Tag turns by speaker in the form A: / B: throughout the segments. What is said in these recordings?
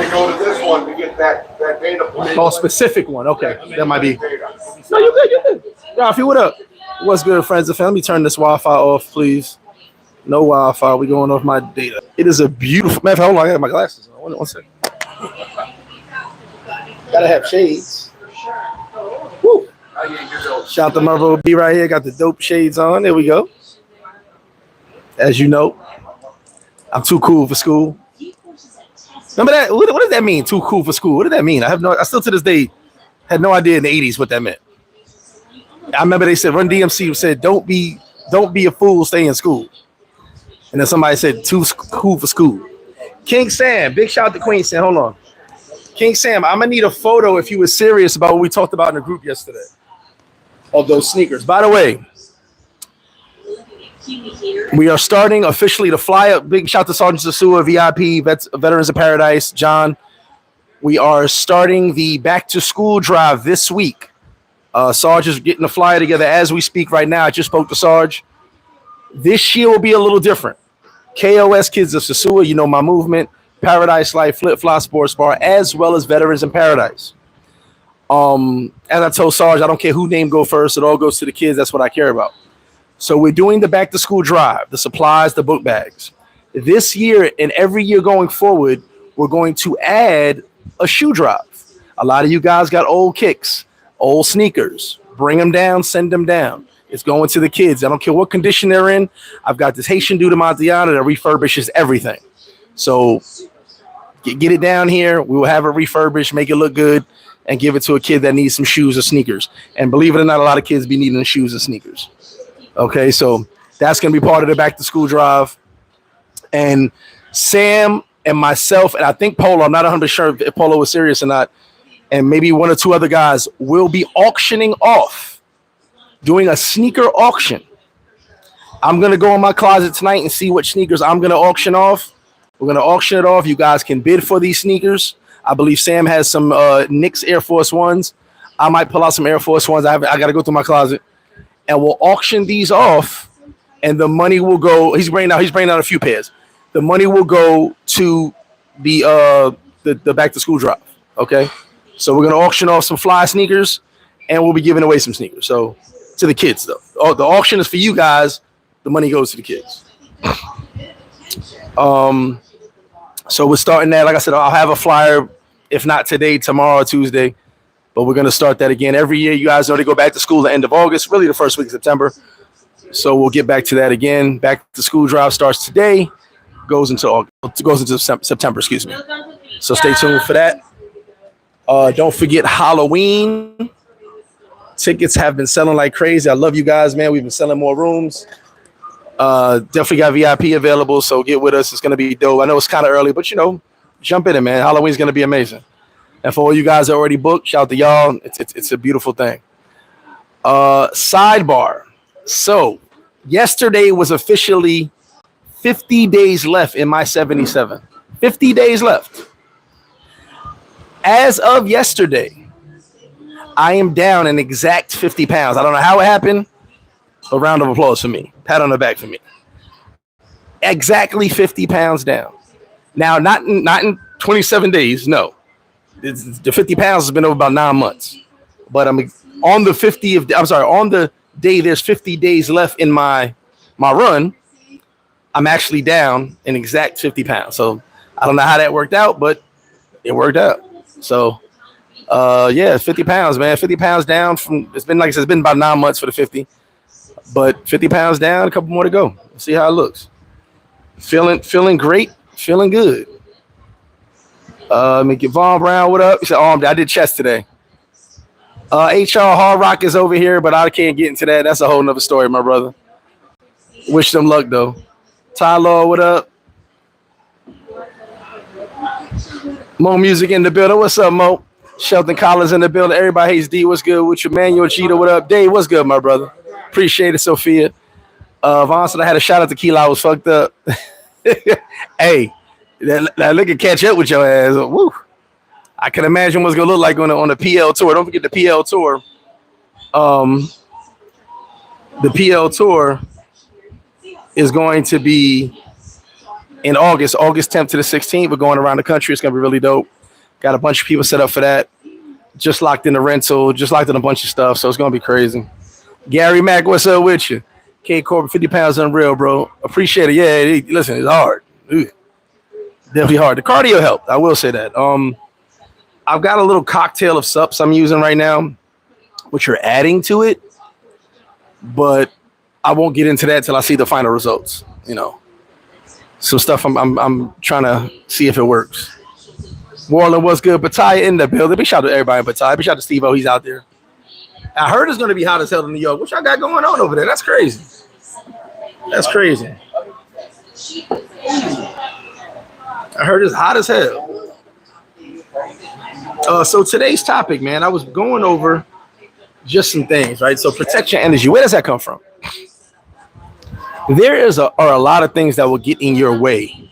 A: go to this one to get that data point.
B: Oh, specific one. Okay, that might be. No, you good. You good. Rafi, what up? What's good, friends and family? Turn this Wi-Fi off, please. No Wi-Fi. We going off my data. It is a beautiful. Man, hold on. I got my glasses on. One second. Gotta have shades. Woo. Shout out to Marvel B right here. Got the dope shades on. There we go. As you know, I'm too cool for school. Remember that? What does that mean? Too cool for school. What did that mean? I still to this day had no idea in the 80s what that meant. I remember they said Run DMC said, "Don't be a fool, stay in school." And then somebody said, "Too cool for school." King Sam, big shout out to Queen Sam. Hold on. King Sam, I'm gonna need a photo if you were serious about what we talked about in the group yesterday of those sneakers. By the way, we are starting officially to fly up. Big shout out to Sergeant Sosua, VIP, Veterans of Paradise, John. We are starting the back to school drive this week. Sarge is getting the flyer together as we speak right now. I just spoke to Sarge. This year will be a little different. KOS Kids of Sosua, you know my movement, Paradise Life, FlipFlop Sports Bar, as well as Veterans in Paradise. As I told Sarge, I don't care who name go first. It all goes to the kids. That's what I care about. So we're doing the back to school drive, the supplies, the book bags. This year and every year going forward, we're going to add a shoe drive. A lot of you guys got old kicks, old sneakers. Bring them down, send them down. It's going to the kids. I don't care what condition they're in. I've got this Haitian dude in Montiana that refurbishes everything. So get it down here. We will have it refurbished, make it look good, and give it to a kid that needs some shoes or sneakers. And believe it or not, a lot of kids be needing the shoes and sneakers. Okay, so that's going to be part of the back to school drive. And Sam and myself, and I think Polo, I'm not 100% sure if Polo was serious or not, and maybe one or two other guys will be auctioning off, doing a sneaker auction. I'm going to go in my closet tonight and see what sneakers I'm going to auction off. We're going to auction it off. You guys can bid for these sneakers. I believe Sam has some Knicks Air Force Ones. I might pull out some Air Force Ones. I got to go through my closet. And we'll auction these off, and the money will go. He's bringing out a few pairs. The money will go to the back to school drive. Okay, so we're gonna auction off some fly sneakers, and we'll be giving away some sneakers. So to the kids though. The auction is for you guys. The money goes to the kids. So we're starting that. Like I said, I'll have a flyer, if not today, tomorrow, or Tuesday. But we're going to start that again. Every year, you guys know they go back to school the end of August, really the first week of September. So we'll get back to that again. Back to school drive starts today, goes into September, excuse me. So stay tuned for that. Don't forget Halloween. Tickets have been selling like crazy. I love you guys, man. We've been selling more rooms. Definitely got VIP available, so get with us. It's going to be dope. I know it's kind of early, but, jump in it, man. Halloween's going to be amazing. And for all you guys that already booked, shout out to y'all. It's a beautiful thing. Sidebar. So yesterday was officially 50 days left in my 77. 50 days left. As of yesterday, I am down an exact 50 pounds. I don't know how it happened. A round of applause for me. Pat on the back for me. Exactly 50 pounds down. Now, not in 27 days, no. The 50 pounds has been over about 9 months, but I'm on the on the day there's 50 days left in my run. I'm actually down an exact 50 pounds. So I don't know how that worked out, but it worked out. So 50 pounds, man. 50 pounds down from, it's been, like I said, it's been about 9 months for the 50, but 50 pounds down, a couple more to go. Let's see how it looks. Feeling great, feeling good. Let me get Vaughn Brown. What up? He said, I did chest today. HR Hard Rock is over here, but I can't get into that. That's a whole nother story, my brother. Wish them luck, though. Tyler, what up? Mo Music in the building. What's up, Mo? Shelton Collins in the building. Everybody hates D. What's good with you? Manuel Cheetah, what up? Dave, what's good, my brother? Appreciate it, Sophia. Vaughn said I had a shout out to Keela. I was fucked up. Hey. That look at catch up with your ass. Woo. I can imagine what's gonna look like on the PL tour. Don't forget the PL tour. The PL tour is going to be in August 10th to the 16th. We're going around the country. It's gonna be really dope. Got a bunch of people set up for that. Just locked in the rental. Just locked in a bunch of stuff. So it's gonna be crazy. Gary Mack, what's up with you? K Corbin, 50 pounds unreal, bro. Appreciate it. Yeah, listen, it's hard. Ugh. Definitely hard. The cardio helped. I will say that. I've got a little cocktail of sups I'm using right now, which are adding to it, but I won't get into that till I see the final results. You know, some stuff I'm trying to see if it works. Warland, what's good? Bataya in the building. Big shout out to everybody in Bataya. Big shout out to Steve-O. He's out there. I heard it's going to be hot as hell in New York. What y'all got going on over there? That's crazy. That's crazy. I heard it's hot as hell. So today's topic, man, I was going over just some things, right? So protect your energy. Where does that come from? There are a lot of things that will get in your way,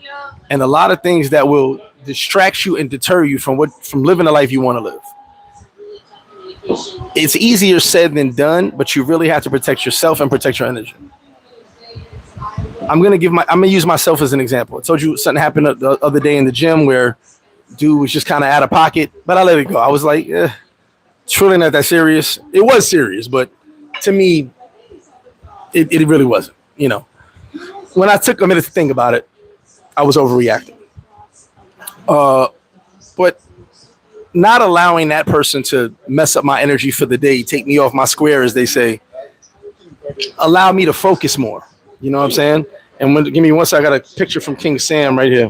B: and a lot of things that will distract you and deter you from living the life you want to live. It's easier said than done, but you really have to protect yourself and protect your energy. I'm gonna use myself as an example. I told you something happened the other day in the gym where dude was just kind of out of pocket, but I let it go. I was like, it's really not that serious. It was serious, but to me, it really wasn't. You know, when I took a minute to think about it, I was overreacting. But not allowing that person to mess up my energy for the day, take me off my square, as they say, allow me to focus more. You know what I'm saying? And give me one second. I got a picture from King Sam right here.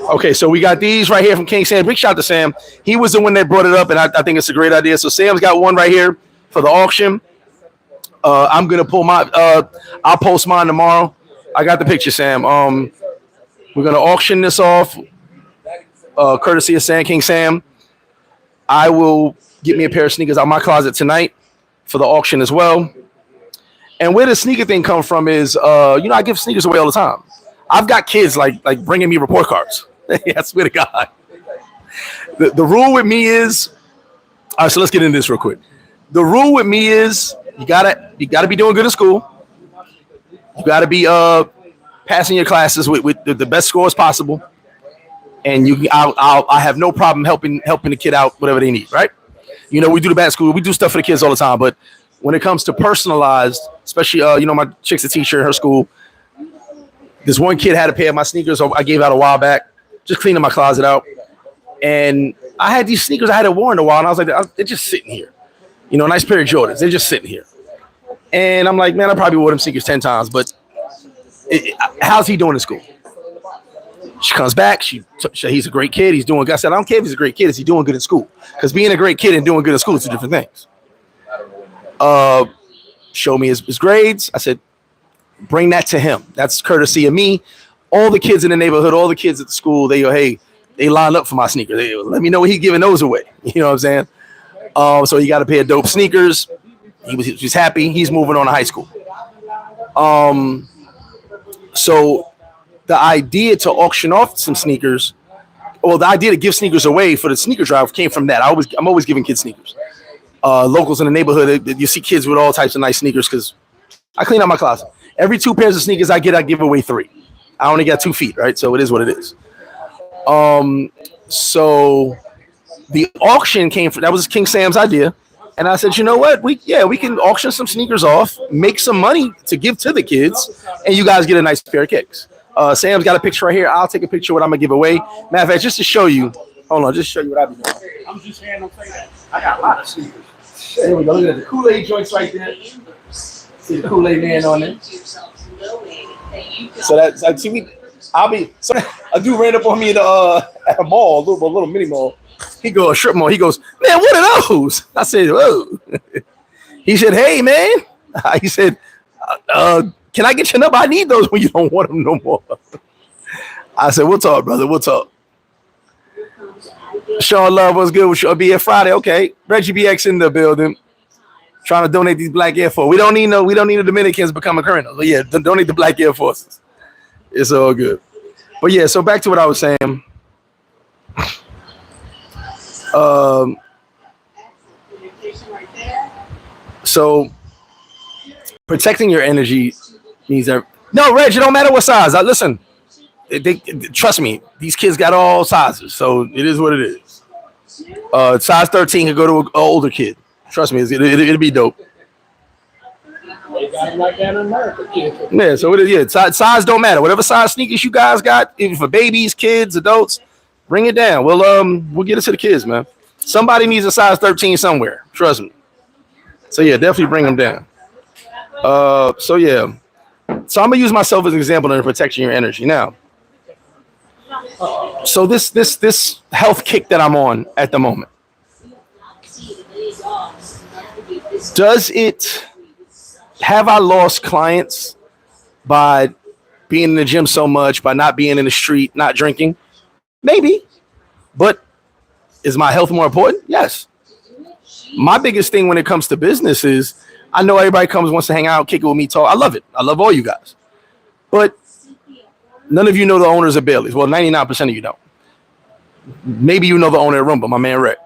B: Okay, so we got these right here from King Sam. Big shout out to Sam. He was the one that brought it up, and I think it's a great idea. So Sam's got one right here for the auction. I'm gonna pull my. I'll post mine tomorrow. I got the picture, Sam. We're gonna auction this off, courtesy of King Sam. I will get me a pair of sneakers out of my closet tonight for the auction as well. And where the sneaker thing come from is, I give sneakers away all the time. I've got kids like bringing me report cards. I swear to God. The rule with me is, all right, so let's get into this real quick. The rule with me is you gotta be doing good in school. You gotta be passing your classes with the best scores possible. And I have no problem helping the kid out, whatever they need, right? You know, we do the bad school, we do stuff for the kids all the time, but when it comes to personalized, especially my chick's a teacher in her school. This one kid had a pair of my sneakers I gave out a while back, just cleaning my closet out. And I had these sneakers I hadn't worn in a while, and I was like, they're just sitting here. You know, a nice pair of Jordans. They're just sitting here. And I'm like, man, I probably wore them sneakers 10 times, but how's he doing in school? She comes back. He's a great kid. He's doing good. I said, I don't care if he's a great kid. Is he doing good in school? Because being a great kid and doing good in school is two different things. Show me his grades. I said, bring that to him. That's courtesy of me. All the kids in the neighborhood, all the kids at the school, they lined up for my sneakers. They let me know he's giving those away. You know what I'm saying? So he got a pair of dope sneakers. He was happy. He's moving on to high school. So the idea to auction off some sneakers, the idea to give sneakers away for the sneaker drive came from that. I'm always giving kids sneakers. Locals in the neighborhood, you see kids with all types of nice sneakers because I clean out my closet. Every 2 pairs of sneakers I give away 3. I only got 2 feet, right? So it is what it is. So the auction that was King Sam's idea. And I said, you know what? We can auction some sneakers off, make some money to give to the kids, and you guys get a nice pair of kicks. Sam's got a picture right here. I'll take a picture of what I'm going to give away. Matter of fact, just to show you. Hold on, just to show you what I've been doing. I'm just saying, don't say that. I got a lot of sneakers. There we go. Look at the Kool-Aid joints right there. See the Kool-Aid man on there. So that's like, a dude ran up on me at a mall, a little mini mall. He goes, a strip mall. He goes, man, what are those? I said, whoa. He said, hey, man. He said, can I get your number? I need those when you don't want them no more. I said, we'll talk, brother. We'll talk. Sean Love was good. We'll be here Friday. Okay. Reggie BX in the building. Trying to donate these black Air Force. We don't need the Dominicans becoming criminals. But yeah, donate the black Air Forces. It's all good. But yeah, so back to what I was saying. So protecting your energy means that no, Reg, it don't matter what size. Listen, They trust me, these kids got all sizes, so it is what it is. Size 13 could go to an older kid. Trust me, it'll be dope.
C: They got them like that in America, kids.
B: Yeah, so it is. Yeah, size don't matter. Whatever size sneakers you guys got, even for babies, kids, adults, bring it down. We'll get it to the kids, man. Somebody needs a size 13 somewhere. Trust me. So yeah, definitely bring them down. So yeah. So I'm gonna use myself as an example in protecting your energy now. So this health kick that I'm on at the moment, have I lost clients by being in the gym so much, by not being in the street, not drinking? Maybe. But is my health more important? Yes. My biggest thing when it comes to business is I know everybody comes, wants to hang out, kick it with me, talk. I love it. I love all you guys. But none of you know the owners of Bailey's. Well, 99% of you don't. Maybe you know the owner of Rumba, my man Rick.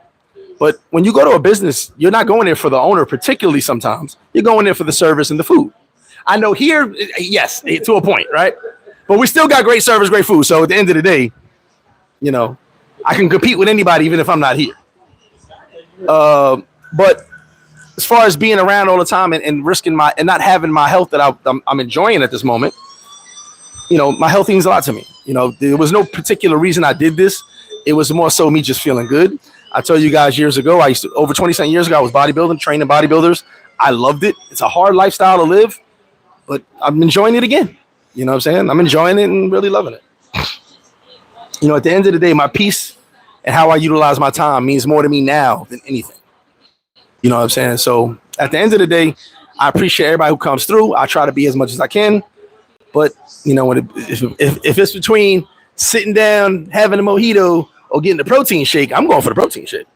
B: But when you go to a business, you're not going there for the owner, particularly sometimes. You're going there for the service and the food. I know here, yes, to a point, right? But we still got great service, great food. So at the end of the day, you know, I can compete with anybody even if I'm not here. But as far as being around all the time and risking and not having my health that I'm enjoying at this moment, you know, my health means a lot to me. You know, there was no particular reason I did this. It was more so me just feeling good. I told you guys years ago, over 20 years ago, I was bodybuilding, training bodybuilders. I loved it. It's a hard lifestyle to live, but I'm enjoying it again. You know what I'm saying? I'm enjoying it and really loving it. You know, at the end of the day, my peace and how I utilize my time means more to me now than anything. You know what I'm saying? So at the end of the day, I appreciate everybody who comes through. I try to be as much as I can. But, you know, if it's between sitting down, having a mojito, or getting the protein shake, I'm going for the protein shake.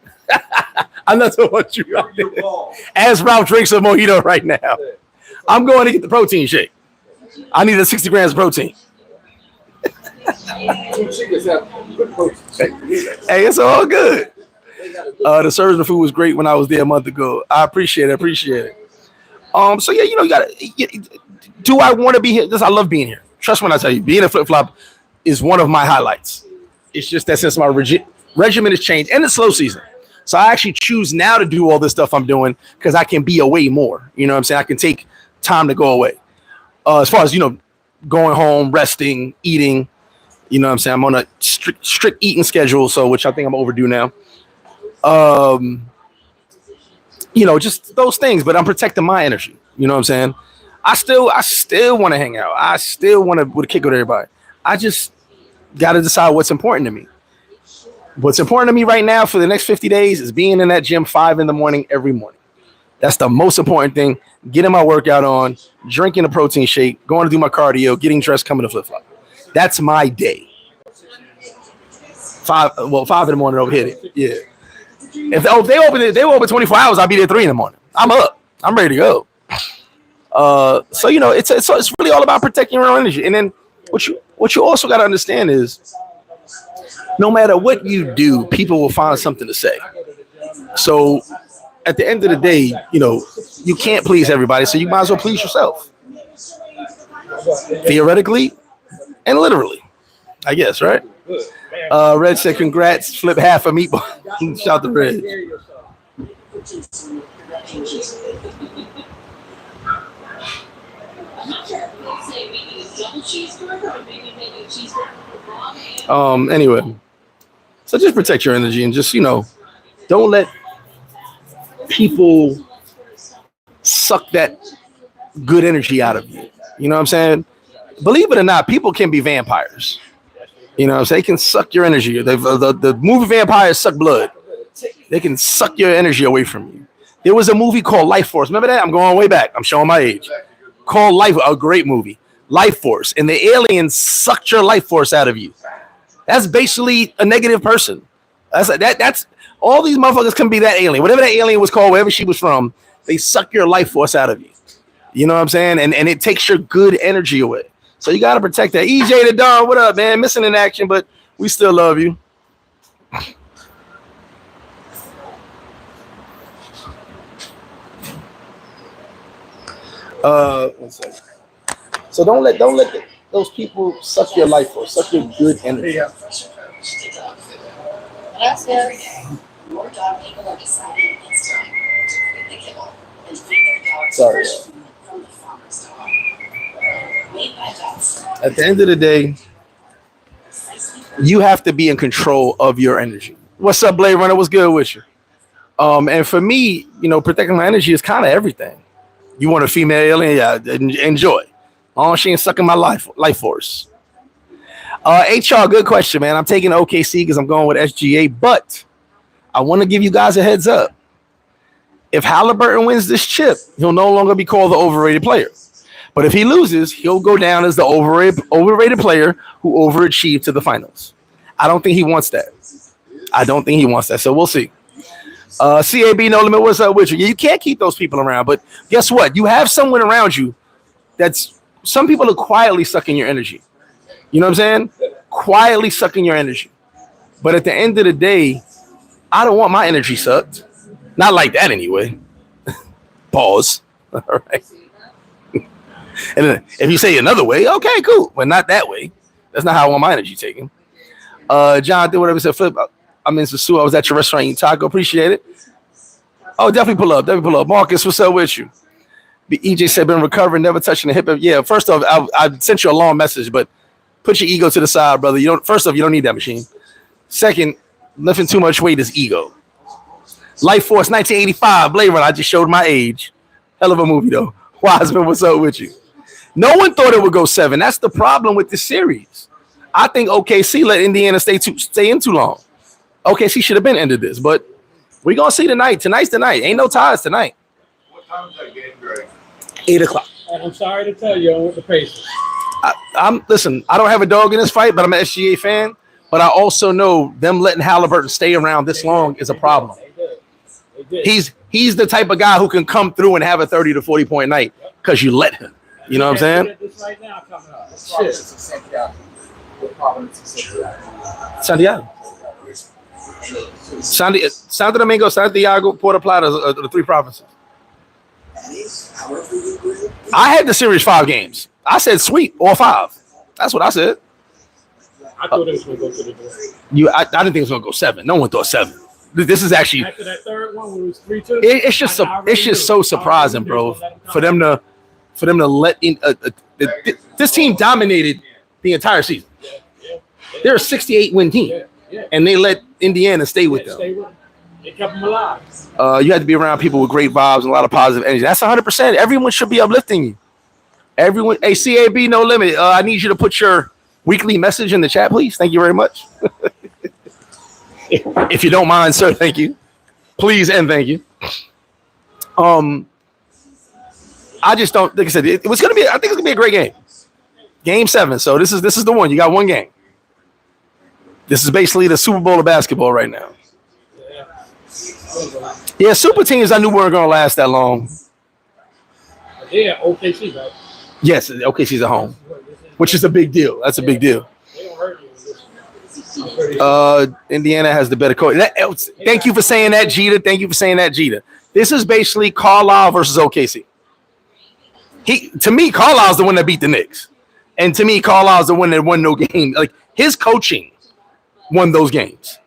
B: I'm not so much you out there. As Ralph drinks a mojito right now, I'm going to get the protein shake. I need 60 grams of protein.
A: Hey,
B: it's all good. The service of food was great when I was there a month ago. I appreciate it. So yeah, you know, do I want to be here? I love being here. Trust when I tell you, being a flip-flop is one of my highlights. It's just that since my regimen has changed and it's slow season. So I actually choose now to do all this stuff I'm doing because I can be away more. You know what I'm saying? I can take time to go away. As far as, you know, going home, resting, eating, you know what I'm saying? I'm on a strict eating schedule, so which I think I'm overdue now. You know, just those things, but I'm protecting my energy. You know what I'm saying? I still want to hang out. I still want to kick with everybody. I just got to decide what's important to me. What's important to me right now for the next 50 days is being in that gym 5 a.m. every morning. That's the most important thing. Getting my workout on, drinking a protein shake, going to do my cardio, getting dressed, coming to flip-flop. That's my day. 5 in the morning over here. Yeah. If they open 24 hours, I'll be there 3 in the morning. I'm up. I'm ready to go. So you know, it's really all about protecting your own energy. And then what you also got to understand is, no matter what you do, people will find something to say. So at the end of the day, you know, you can't please everybody, so you might as well please yourself. Theoretically and literally, I guess, right? Red said, congrats, flip half a meatball. Shout to Red. Anyway, so just protect your energy and just, you know, don't let people suck that good energy out of you. You know what I'm saying? Believe it or not, people can be vampires. You know what I'm saying? They can suck your energy. The movie vampires suck blood. They can suck your energy away from you. There was a movie called Life Force. Remember that? I'm going way back. I'm showing my age. Called Life, a great movie. Life Force. And the aliens sucked your life force out of you. That's basically a negative person. That's all these motherfuckers can be that alien. Whatever that alien was called, wherever she was from, they suck your life force out of you. You know what I'm saying? And it takes your good energy away. So you got to protect that. EJ the Don, what up, man? Missing in action, but we still love you. One second. So don't let those people suck your life force, suck your good energy.
A: Yeah.
D: Gracias. Your Domingo are deciding it's time to feed the kibble and feed their dogs
B: Sorry.
D: from the farmer's dog. Made by dogs.
B: At the end of the day, you have to be in control of your energy. What's up, Blade Runner? What's good with you? And for me, protecting my energy is kind of everything. You want a female alien? Yeah, enjoy. Long as she ain't sucking my life force. HR, good question, man. I'm taking OKC because I'm going with SGA, but I want to give you guys a heads up. If Halliburton wins this chip, he'll no longer be called the overrated player. But if he loses, he'll go down as the overrated player who overachieved to the finals. I don't think he wants that. So we'll see. CAB No Limit, what's up with you? You can't keep those people around, but guess what? You have someone around you some people are quietly sucking your energy. You know what I'm saying? Quietly sucking your energy. But at the end of the day, I don't want my energy sucked. Not like that anyway. Pause. All right. And then if you say another way, okay, cool. But not that way. That's not how I want my energy taken. John did whatever he said. Flip, I'm in Sosua. I was at your restaurant eating taco. Appreciate it. Oh, definitely pull up. Marcus, what's up with you? EJ said, been recovering, never touching the hip. Yeah, first off, I sent you a long message, but put your ego to the side, brother. First off, you don't need that machine. Second, lifting too much weight is ego. Life Force 1985, Blade Runner. I just showed my age. Hell of a movie, though. Wiseman, what's up with you? No one thought it would go 7. That's the problem with this series. I think OKC let Indiana stay in too long. OKC should have been ended this, but we're going to see tonight. Tonight's the night. Ain't no ties tonight.
A: What time is that game, Greg?
B: 8 o'clock.
C: And I'm sorry to tell you, I'm with the Pacers.
B: Listen, I don't have a dog in this fight, but I'm an SGA fan. But I also know them letting Halliburton stay around this long is a problem.
C: They did.
B: He's the type of guy who can come through and have a 30 to 40 point night because you let him. You know what I'm saying?
C: This right now coming up.
B: Santiago. Santo Domingo, Santiago, Puerto, Plata are the 3 provinces. I had the series 5 games. I said sweep all 5. That's what I said.
C: I thought it was going to go to the door.
B: I didn't think it was going to go 7. No one thought 7. This is actually
C: after that third one, when it was 3-2.
B: It's just so surprising, bro, for them to let in. This team dominated the entire season. They're a 68 win team, and they let Indiana stay with them.
C: They kept them alive.
B: You had to be around people with great vibes and a lot of positive energy. That's 100%. Everyone should be uplifting you. Everyone, hey, CAB No Limit. I need you to put your weekly message in the chat, please. Thank you very much. If you don't mind, sir, thank you. Please and thank you. I just don't. Like I said, it was gonna be. I think it's gonna be a great game. Game 7. So this is the one. You got one game. This is basically the Super Bowl of basketball right now. Yeah, super teams I knew weren't gonna last that long.
C: Yeah, OKC, right?
B: Yes, OKC's at home, which is a big deal. That's a big deal.
C: They don't hurt you.
B: Indiana has the better coach. Thank you for saying that, Jeter. This is basically Carlisle versus OKC. To me, Carlisle's the one that beat the Knicks. And to me, Carlisle's the one that won no game. Like, his coaching won those games.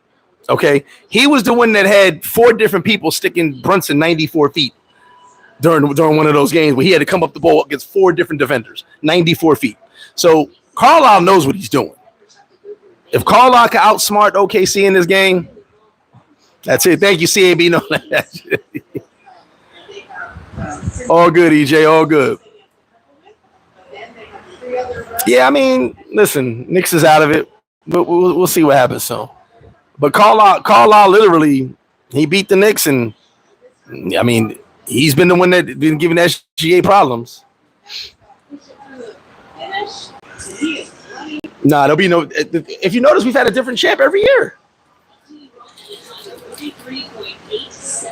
B: Okay? He was the one that had 4 different people sticking Brunson 94 feet during one of those games where he had to come up the ball against 4 different defenders, 94 feet. So Carlisle knows what he's doing. If Carlisle can outsmart OKC in this game, that's it. Thank you, CAB. No, all good, EJ. All good. Yeah, I mean, listen, Knicks is out of it, but we'll see what happens soon. But Carlisle literally, he beat the Knicks, and I mean, he's been the one that been giving SGA problems. Nah, there'll be no. If you notice, we've had a different champ every year.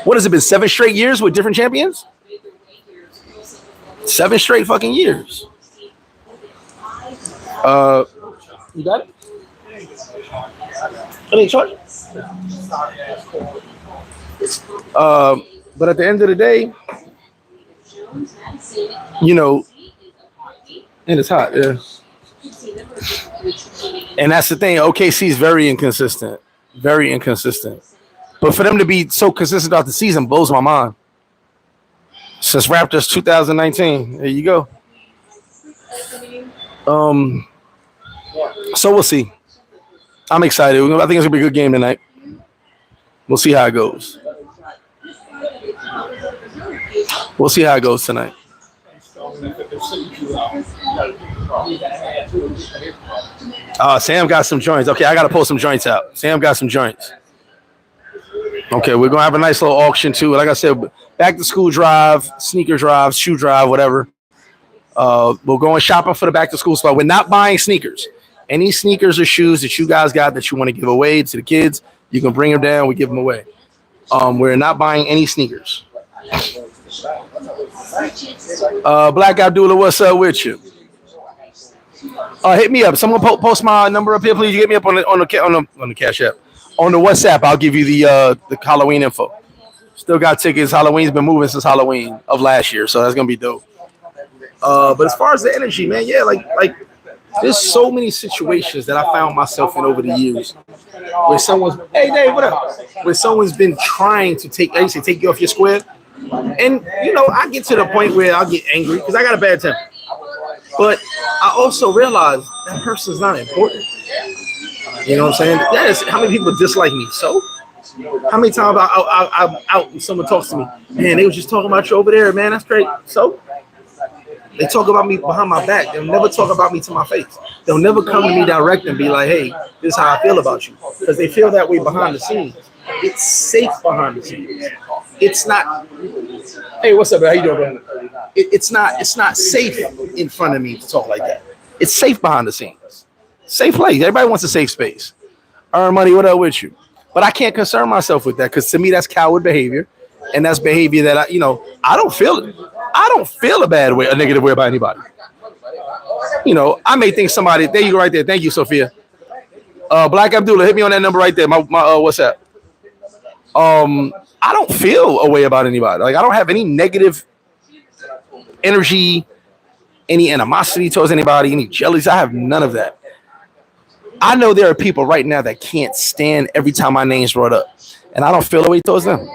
B: What has it been? 7 straight years with different champions? 7 straight fucking years. You got it? I mean, short. But at the end of the day, you know, and it's hot, yeah. And that's the thing. OKC is very inconsistent. Very inconsistent. But for them to be so consistent throughout the season blows my mind. Since Raptors 2019. There you go. So we'll see. I'm excited. I think it's going to be a good game tonight. We'll see how it goes. We'll see how it goes tonight. Sam got some joints. Okay, I got to pull some joints out. Sam got some joints. Okay, we're going to have a nice little auction too. Like I said, back to school drive, sneaker drive, shoe drive, whatever. We're going shopping for the back to school spot. We're not buying sneakers. Any sneakers or shoes that you guys got that you want to give away to the kids, you can bring them down. We give them away. We're not buying any sneakers. Black Abdullah, what's up with you? Hit me up. Someone post my number up here, please. You get me up on the Cash App. On the WhatsApp, I'll give you the Halloween info. Still got tickets. Halloween's been moving since Halloween of last year, so that's gonna be dope. But as far as the energy, man, yeah, like there's so many situations that I found myself in over the years where someone's, hey Dave, what up? Where someone's been trying to take you off your square, and I get to the point where I'll get angry because I got a bad temper. But I also realize that person's not important. You know what I'm saying? That is how many people dislike me. So how many times I'm out and someone talks to me, man, they was just talking about you over there, man. That's great. So they talk about me behind my back. They'll never talk about me to my face. They'll never come to me direct and be like, hey, this is how I feel about you. Because they feel that way behind the scenes. It's safe behind the scenes. It's not, hey, what's up, man? How you doing, bro? It's not safe in front of me to talk like that. It's safe behind the scenes. Safe place. Everybody wants a safe space. Earn money, what up with you? But I can't concern myself with that because to me, that's coward behavior. And that's behavior that I don't feel it. I don't feel a negative way about anybody. I may think somebody, there you go right there. Thank you, Sophia. Black Abdullah, hit me on that number right there. My what's that? I don't feel a way about anybody. Like I don't have any negative energy, any animosity towards anybody, any jealousy. I have none of that. I know there are people right now that can't stand every time my name's brought up, and I don't feel a way towards them.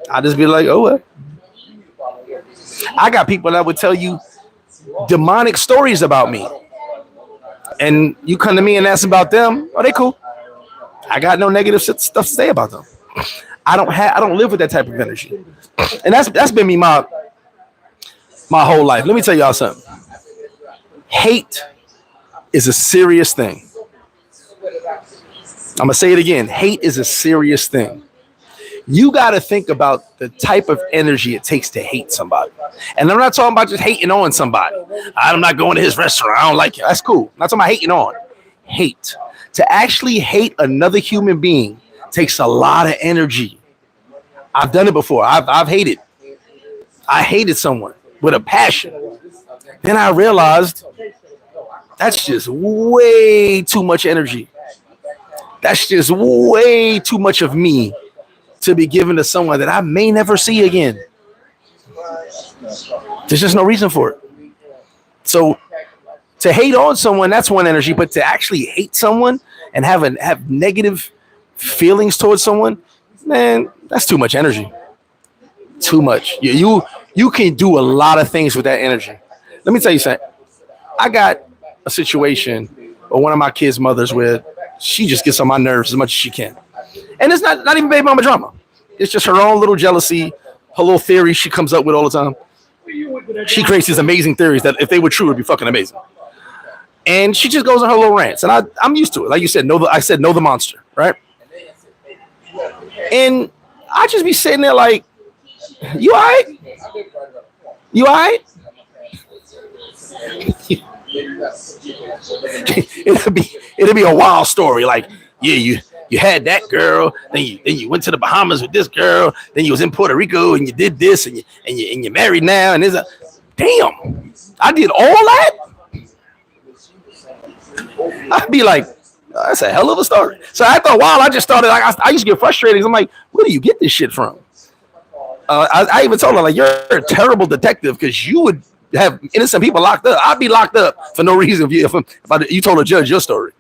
B: I just be like, oh well. I got people that would tell you demonic stories about me, and you come to me and ask about them. Oh, they cool. I got no negative stuff to say about them. I don't live with that type of energy, and that's been me my whole life. Let me tell y'all something. Hate is a serious thing. I'm gonna say it again. Hate is a serious thing. You got to think about the type of energy it takes to hate somebody. And I'm not talking about just hating on somebody. I'm not going to his restaurant. I don't like it. That's cool. I'm not talking about hating on. Hate. To actually hate another human being takes a lot of energy. I've done it before. I've hated. I hated someone with a passion. Then I realized that's just way too much energy. That's just way too much of me to be given to someone that I may never see again. There's just no reason for it. So to hate on someone, that's one energy, but to actually hate someone and have negative feelings towards someone, man, that's too much energy. Too much. You can do a lot of things with that energy. Let me tell you something. I got a situation where one of my kids' mothers where she just gets on my nerves as much as she can. And it's not even baby mama drama. It's just her own little jealousy, her little theories she comes up with all the time. She creates these amazing theories that if they were true, would be fucking amazing. And she just goes on her little rants. And I'm used to it. Like you said, know the monster, right? And I just be sitting there like, you all right? You all right? it'll be a wild story. Like, yeah, you had that girl, then you went to the Bahamas with this girl, then you was in Puerto Rico and you did this and you're married now, and there's damn, I did all that. I'd be like, that's a hell of a story. So after a while, I just started like I used to get frustrated. I'm like, where do you get this shit from? I even told her like, you're a terrible detective because you would have innocent people locked up. I'd be locked up for no reason if you told a judge your story.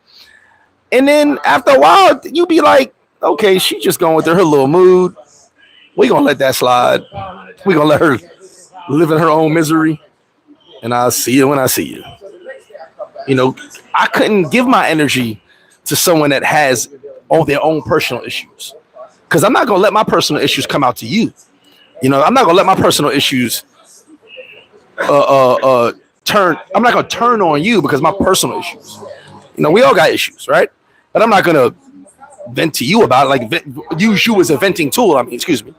B: And then after a while, you be like, okay, she just going with her little mood. We gonna let that slide. We gonna let her live in her own misery. And I'll see you when I see you. You know, I couldn't give my energy to someone that has all their own personal issues. Because I'm not gonna let my personal issues come out to you. You know, I'm not gonna let my personal issues turn. I'm not gonna turn on you because my personal issues. You know, we all got issues, right? But I'm not gonna vent to you about it, like use you as a venting tool. I mean, excuse me.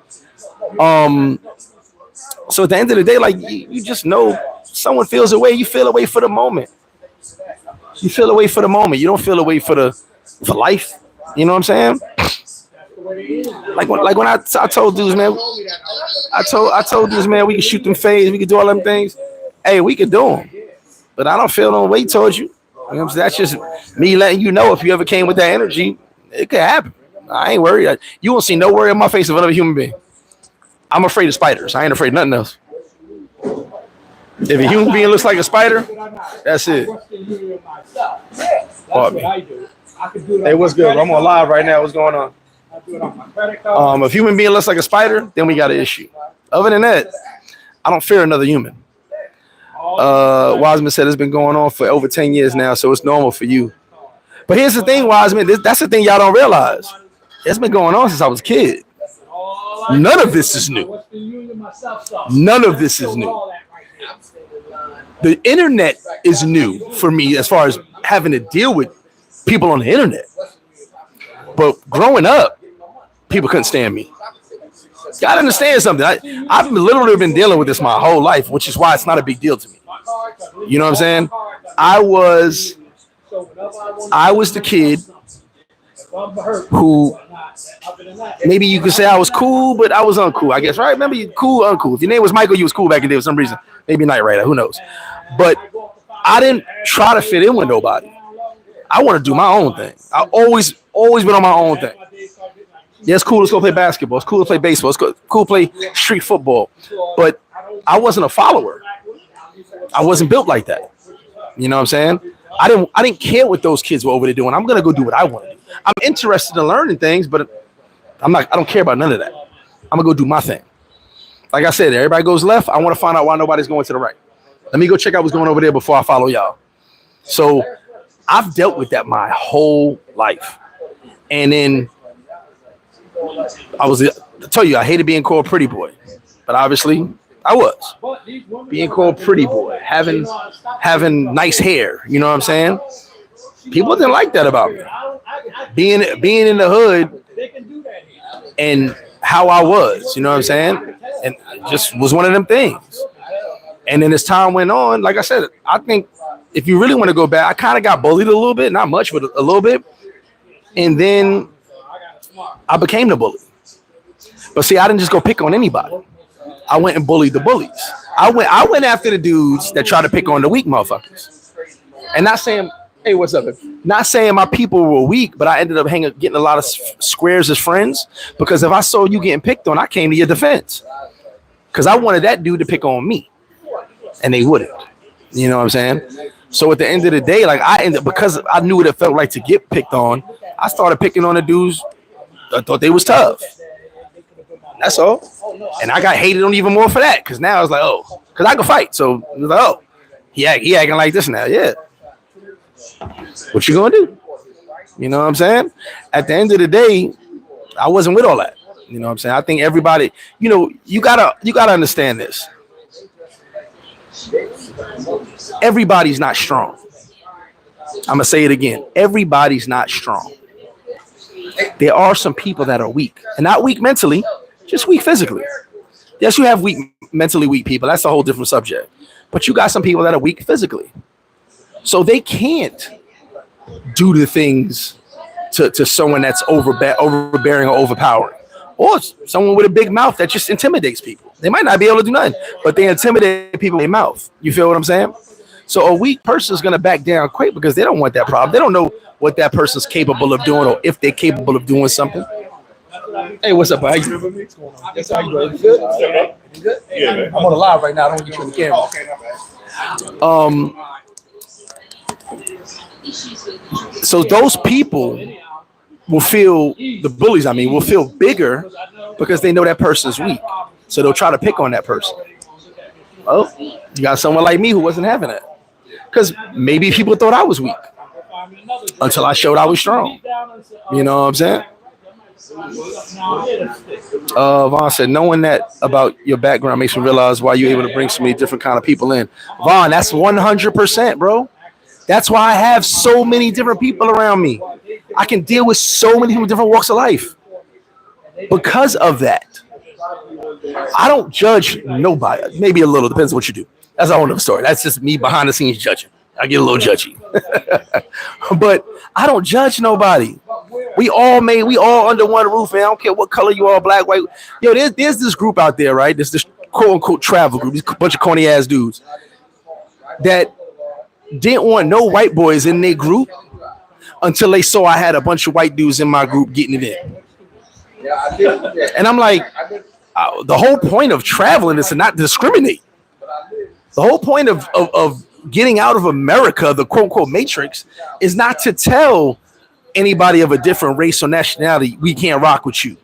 B: So at the end of the day, like you just know someone feels a way, you feel a way for the moment. You feel a way for the moment. You don't feel a way for life. You know what I'm saying? Like when I told dudes, man, I told dudes, man, we can shoot them fades, we can do all them things. Hey, we can do them, but I don't feel no way towards you. You know what I'm saying? That's just me letting you know if you ever came with that energy, it could happen. I ain't worried. You won't see no worry on my face of another human being. I'm afraid of spiders. I ain't afraid of nothing else. If a human being looks like a spider, that's it. Hey, what's good? I'm on live right now. What's going on? If human being looks like a spider, then we got an issue. Other than that, I don't fear another human. Wiseman said it's been going on for over 10 years now, so it's normal for you. But here's the thing, Wiseman, that's the thing y'all don't realize. It's been going on since I was a kid. None of this is new. None of this is new. The internet is new for me as far as having to deal with people on the internet. But growing up, people couldn't stand me. You gotta understand something. I've literally been dealing with this my whole life, which is why it's not a big deal to me. You know what I'm saying? I was the kid who maybe you could say I was cool, but I was uncool, I guess, right? Remember, you cool, uncool. If your name was Michael, you was cool back in the day for some reason. Maybe Night Rider, who knows? But I didn't try to fit in with nobody. I want to do my own thing. I always been on my own thing. Yeah, it's cool to go play basketball. It's cool to play baseball. It's cool to play street football. But I wasn't a follower. I wasn't built like that. You know what I'm saying? I didn't care what those kids were over there doing. I'm gonna go do what I want to do. I'm interested in learning things, but I don't care about none of that. I'm gonna go do my thing. Like I said, everybody goes left. I want to find out why nobody's going to the right. Let me go check out what's going over there before I follow y'all. So I've dealt with that my whole life. And then I tell you, I hated being called pretty boy, but obviously I was being called pretty boy, having nice hair. You know what I'm saying? People didn't like that about me. Being in the hood and how I was, you know what I'm saying? And it just was one of them things. And then as time went on, like I said, I think if you really want to go back, I kind of got bullied a little bit, not much, but a little bit. And then I became the bully. But see, I didn't just go pick on anybody. I went and bullied the bullies. I went after the dudes that try to pick on the weak motherfuckers. And not saying, hey, what's up? Not saying my people were weak, but I ended up getting a lot of squares as friends because if I saw you getting picked on, I came to your defense. Because I wanted that dude to pick on me. And they wouldn't. You know what I'm saying? So at the end of the day, like because I knew what it felt like to get picked on, I started picking on the dudes I thought they was tough. That's all. And I got hated on even more for that. Because now I was like, oh, because I could fight. So it was like, oh, he acting like this now. Yeah. What you gonna do? You know what I'm saying? At the end of the day, I wasn't with all that. You know what I'm saying? I think everybody, you gotta understand this. Everybody's not strong. I'm gonna say it again. Everybody's not strong. There are some people that are weak, and not weak mentally, just weak physically. Yes, you have mentally weak people. That's a whole different subject. But you got some people that are weak physically, so they can't do the things to someone that's overbearing or overpowering, or someone with a big mouth that just intimidates people. They might not be able to do nothing, but they intimidate people in their mouth. You feel what I'm saying? So a weak person is going to back down quick because they don't want that problem. They don't know what that person's capable of doing or if they're capable of doing something. Hey, what's up, buddy? Yes, how you doing? You good? You good?
A: Yeah.
B: I'm on the live right now. I don't want to get you on the camera.
A: Okay, not bad.
B: So those people will feel, the bullies, I mean, will feel bigger because they know that person's weak. So they'll try to pick on that person. Oh, you got someone like me who wasn't having it. Because maybe people thought I was weak until I showed I was strong. You know what I'm saying? Vaughn said, knowing that about your background makes me realize why you're able to bring so many different kind of people in. Vaughn, that's 100%, bro. That's why I have so many different people around me. I can deal with so many different walks of life. Because of that, I don't judge nobody. Maybe a little, depends on what you do. That's a whole other story. That's just me behind the scenes judging. I get a little judgy. But I don't judge nobody. We all under one roof, man. I don't care what color you are, black, white. Yo, there's this group out there, right? There's this quote unquote travel group, these bunch of corny ass dudes that didn't want no white boys in their group until they saw I had a bunch of white dudes in my group getting it in. And I'm like, the whole point of traveling is to not discriminate. The whole point of getting out of America, the quote unquote matrix, is not to tell anybody of a different race or nationality we can't rock with you.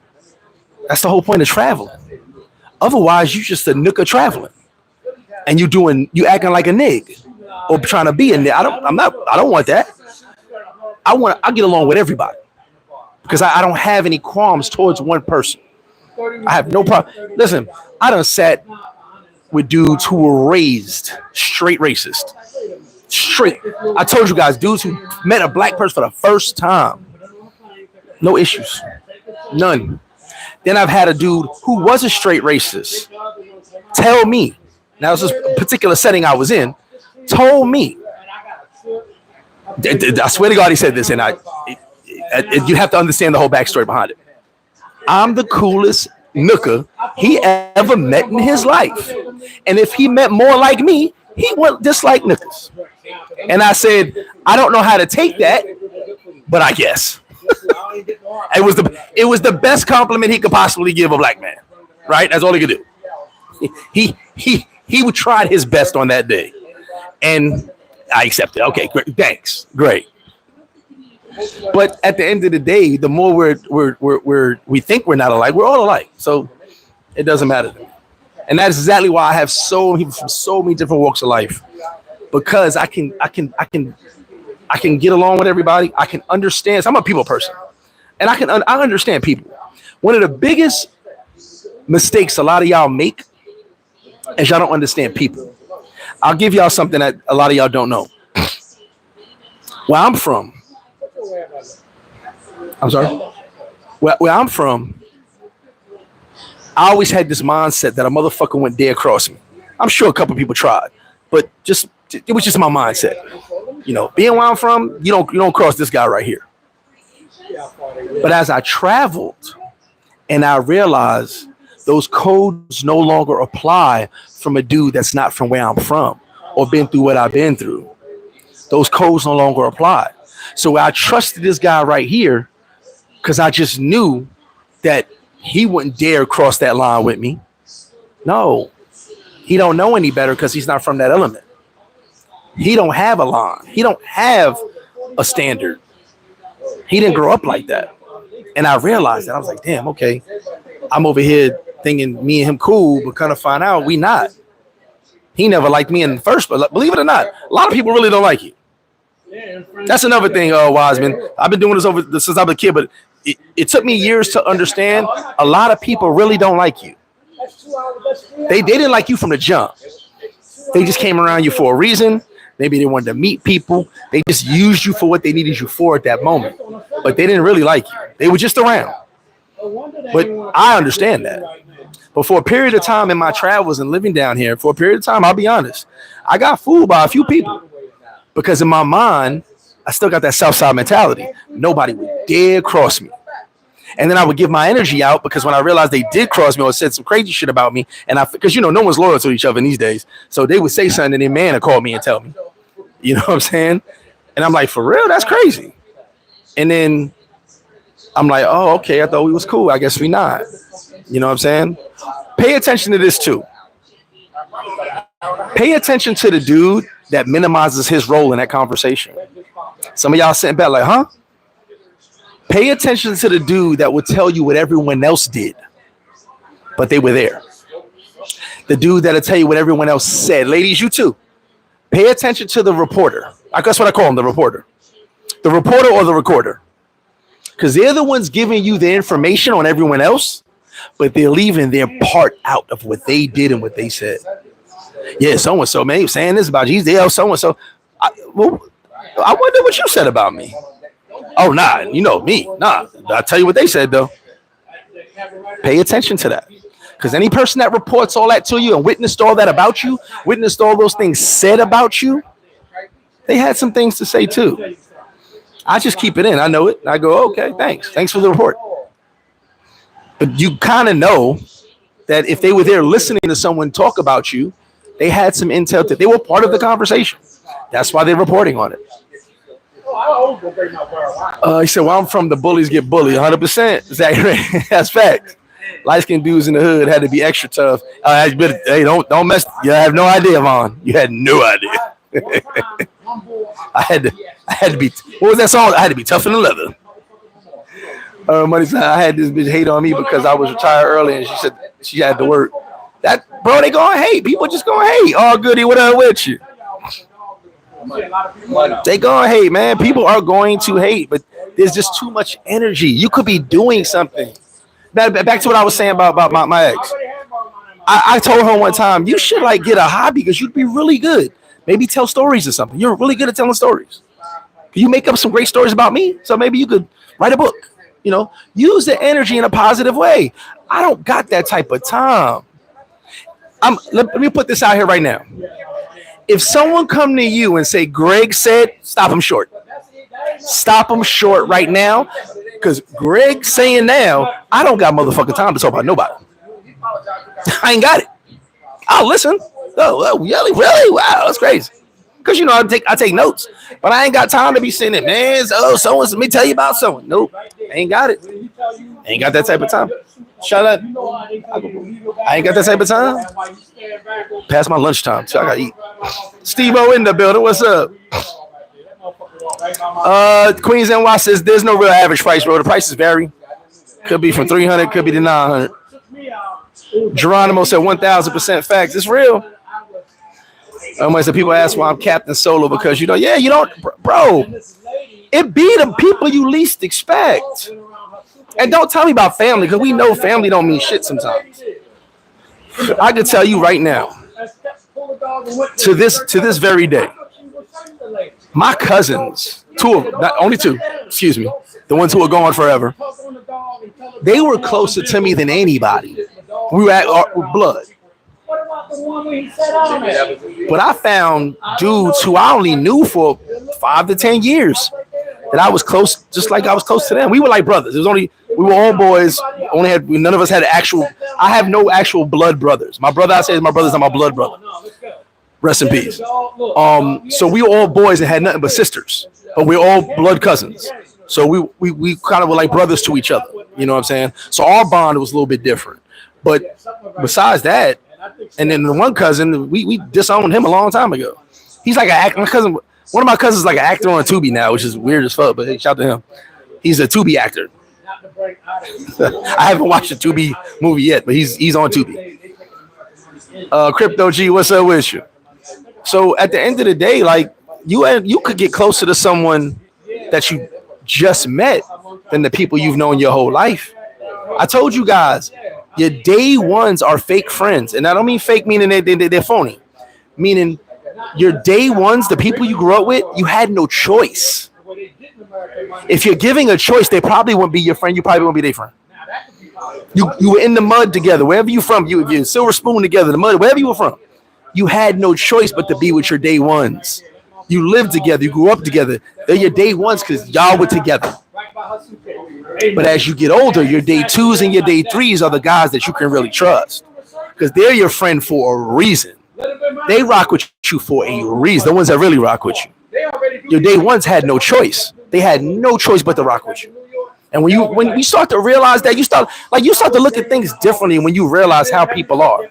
B: That's the whole point of traveling. Otherwise, you just a nook of traveling, and you acting like a nig or trying to be a nig. I don't want that. I get along with everybody because I don't have any qualms towards one person. I have no problem. Listen, I done sat with dudes who were raised straight racist. Straight. I told you guys, dudes who met a black person for the first time. No issues. None. Then I've had a dude who was a straight racist tell me, now this is a particular setting I was in, told me, I swear to God he said this, and you have to understand the whole backstory behind it. I'm the coolest nooker he ever met in his life. And if he met more like me, he wouldn't dislike nookers. And I said, I don't know how to take that, but I guess. It was the best compliment he could possibly give a black man. Right? That's all he could do. He tried his best on that day. And I accepted. Okay, great. Thanks. Great. But at the end of the day, the more we think we're not alike, we're all alike. So it doesn't matter to me. And that is exactly why I have so many people from so many different walks of life, because I can get along with everybody. I can understand. So I'm a people person, and I understand people. One of the biggest mistakes a lot of y'all make is y'all don't understand people. I'll give y'all something that a lot of y'all don't know. Where I'm from, I'm sorry. Where I'm from, I always had this mindset that a motherfucker wouldn't dare cross me. I'm sure a couple people tried, but it was just my mindset. You know, being where I'm from, you don't cross this guy right here. But as I traveled and I realized those codes no longer apply from a dude that's not from where I'm from or been through what I've been through. Those codes no longer apply. So I trusted this guy right here because I just knew that he wouldn't dare cross that line with me. No, he don't know any better because he's not from that element. He don't have a line. He don't have a standard. He didn't grow up like that. And I realized that. I was like, damn, okay. I'm over here thinking me and him cool, but kind of find out we not. He never liked me in the first place. Believe it or not, a lot of people really don't like you. That's another thing, Wiseman. I've been doing this since I was a kid, but it took me years to understand a lot of people really don't like you. They didn't like you from the jump. They just came around you for a reason. Maybe they wanted to meet people. They just used you for what they needed you for at that moment. But they didn't really like you. They were just around. But I understand that. But for a period of time in my travels and living down here, for a period of time, I'll be honest, I got fooled by a few people. Because in my mind, I still got that Southside mentality. Nobody would dare cross me. And then I would give my energy out because when I realized they did cross me or said some crazy shit about me, and because no one's loyal to each other in these days, so they would say something and their man would call me and tell me. You know what I'm saying? And I'm like, for real? That's crazy. And then I'm like, oh, okay, I thought we was cool. I guess we not. You know what I'm saying? Pay attention to this too. Pay attention to the dude that minimizes his role in that conversation. Some of y'all sitting back like, huh? Pay attention to the dude that would tell you what everyone else did, but they were there. The dude that'll tell you what everyone else said. Ladies, you too. Pay attention to the reporter. That's what I call him, the reporter. The reporter or the recorder. Because they're the ones giving you the information on everyone else, but they're leaving their part out of what they did and what they said. Yeah, so-and-so, man, he was saying this about you. He's so-and-so. I wonder what you said about me. Oh, nah, you know me. Nah, I'll tell you what they said, though. Pay attention to that. Because any person that reports all that to you and witnessed all that about you, witnessed all those things said about you, they had some things to say, too. I just keep it in. I know it. I go, okay, thanks. Thanks for the report. But you kind of know that if they were there listening to someone talk about you, they had some intel that they were part of the conversation. That's why they're reporting on it. He said, well, I'm from the bullies get bullied. 100%. Exactly. That's fact. Light-skinned dudes in the hood had to be extra tough. Hey, don't mess. You have no idea, Vaughn. You had no idea. I had to be. What was that song? I had to be tough in the leather. Money said I had this bitch hate on me because I was retired early, and she said she had to work. That bro, they gonna hate. People just gonna hate. All goody, what up with you? They gonna hate, man. People are going to hate, but there's just too much energy. You could be doing something. Back to what I was saying about my ex. I told her one time, you should like get a hobby because you'd be really good. Maybe tell stories or something. You're really good at telling stories. You make up some great stories about me, so maybe you could write a book. You know, use the energy in a positive way. I don't got that type of time. Let me put this out here right now. If someone come to you and say, Greg said, stop them short. Stop them short right now. Because Greg saying now, I don't got motherfucking time to talk about nobody. I ain't got it. I'll listen. Oh, really? Wow, that's crazy. Because you know I take notes, but I ain't got time to be sitting there, man. Someone, let me tell you about someone. Nope, I ain't got it. Ain't got that type of time. Shut up. I ain't got that type of time. Past my lunchtime, so I gotta eat. Steve-O in the building. What's up? Queens NY says there's no real average price, bro. The prices vary. Could be from 300, could be to 900. Geronimo said 1,000% facts. It's real. Said people ask why I'm Captain Solo because you don't, bro. It be the people you least expect. And don't tell me about family because we know family don't mean shit sometimes. I can tell you right now, to this very day, my cousins, two of them, not only two, excuse me, the ones who are gone forever, they were closer to me than anybody. We were at blood. But I found dudes who I only knew for 5 to 10 years that I was close, just like I was close to them. We were like brothers. We were all boys. None of us had I have no actual blood brothers. My brother, I say, my brother's not my blood brother. Rest in peace. So we were all boys and had nothing but sisters, but we were all blood cousins. So we kind of were like brothers to each other. You know what I'm saying? So our bond was a little bit different. But besides that, and then the one cousin, we disowned him a long time ago. He's like my cousin. One of my cousins is like an actor on Tubi now, which is weird as fuck. But hey, shout out to him. He's a Tubi actor. I haven't watched a Tubi movie yet, but he's on Tubi. Crypto G, what's up with you? So at the end of the day, like you could get closer to someone that you just met than the people you've known your whole life. I told you guys. Your day ones are fake friends. And I don't mean fake meaning they're phony. Meaning your day ones, the people you grew up with, you had no choice. If you're giving a choice, they probably wouldn't be your friend. You probably wouldn't be their friend. You were in the mud together. Wherever you're from, you're silver spoon together, the mud, wherever you were from. You had no choice but to be with your day ones. You lived together. You grew up together. They're your day ones because y'all were together. But as you get older, your day twos and your day threes are the guys that you can really trust because they're your friend for a reason. They rock with you for a reason. The ones that really rock with you. Your day ones had no choice. They had no choice but to rock with you. And when you start to realize that, you start to look at things differently when you realize how people are.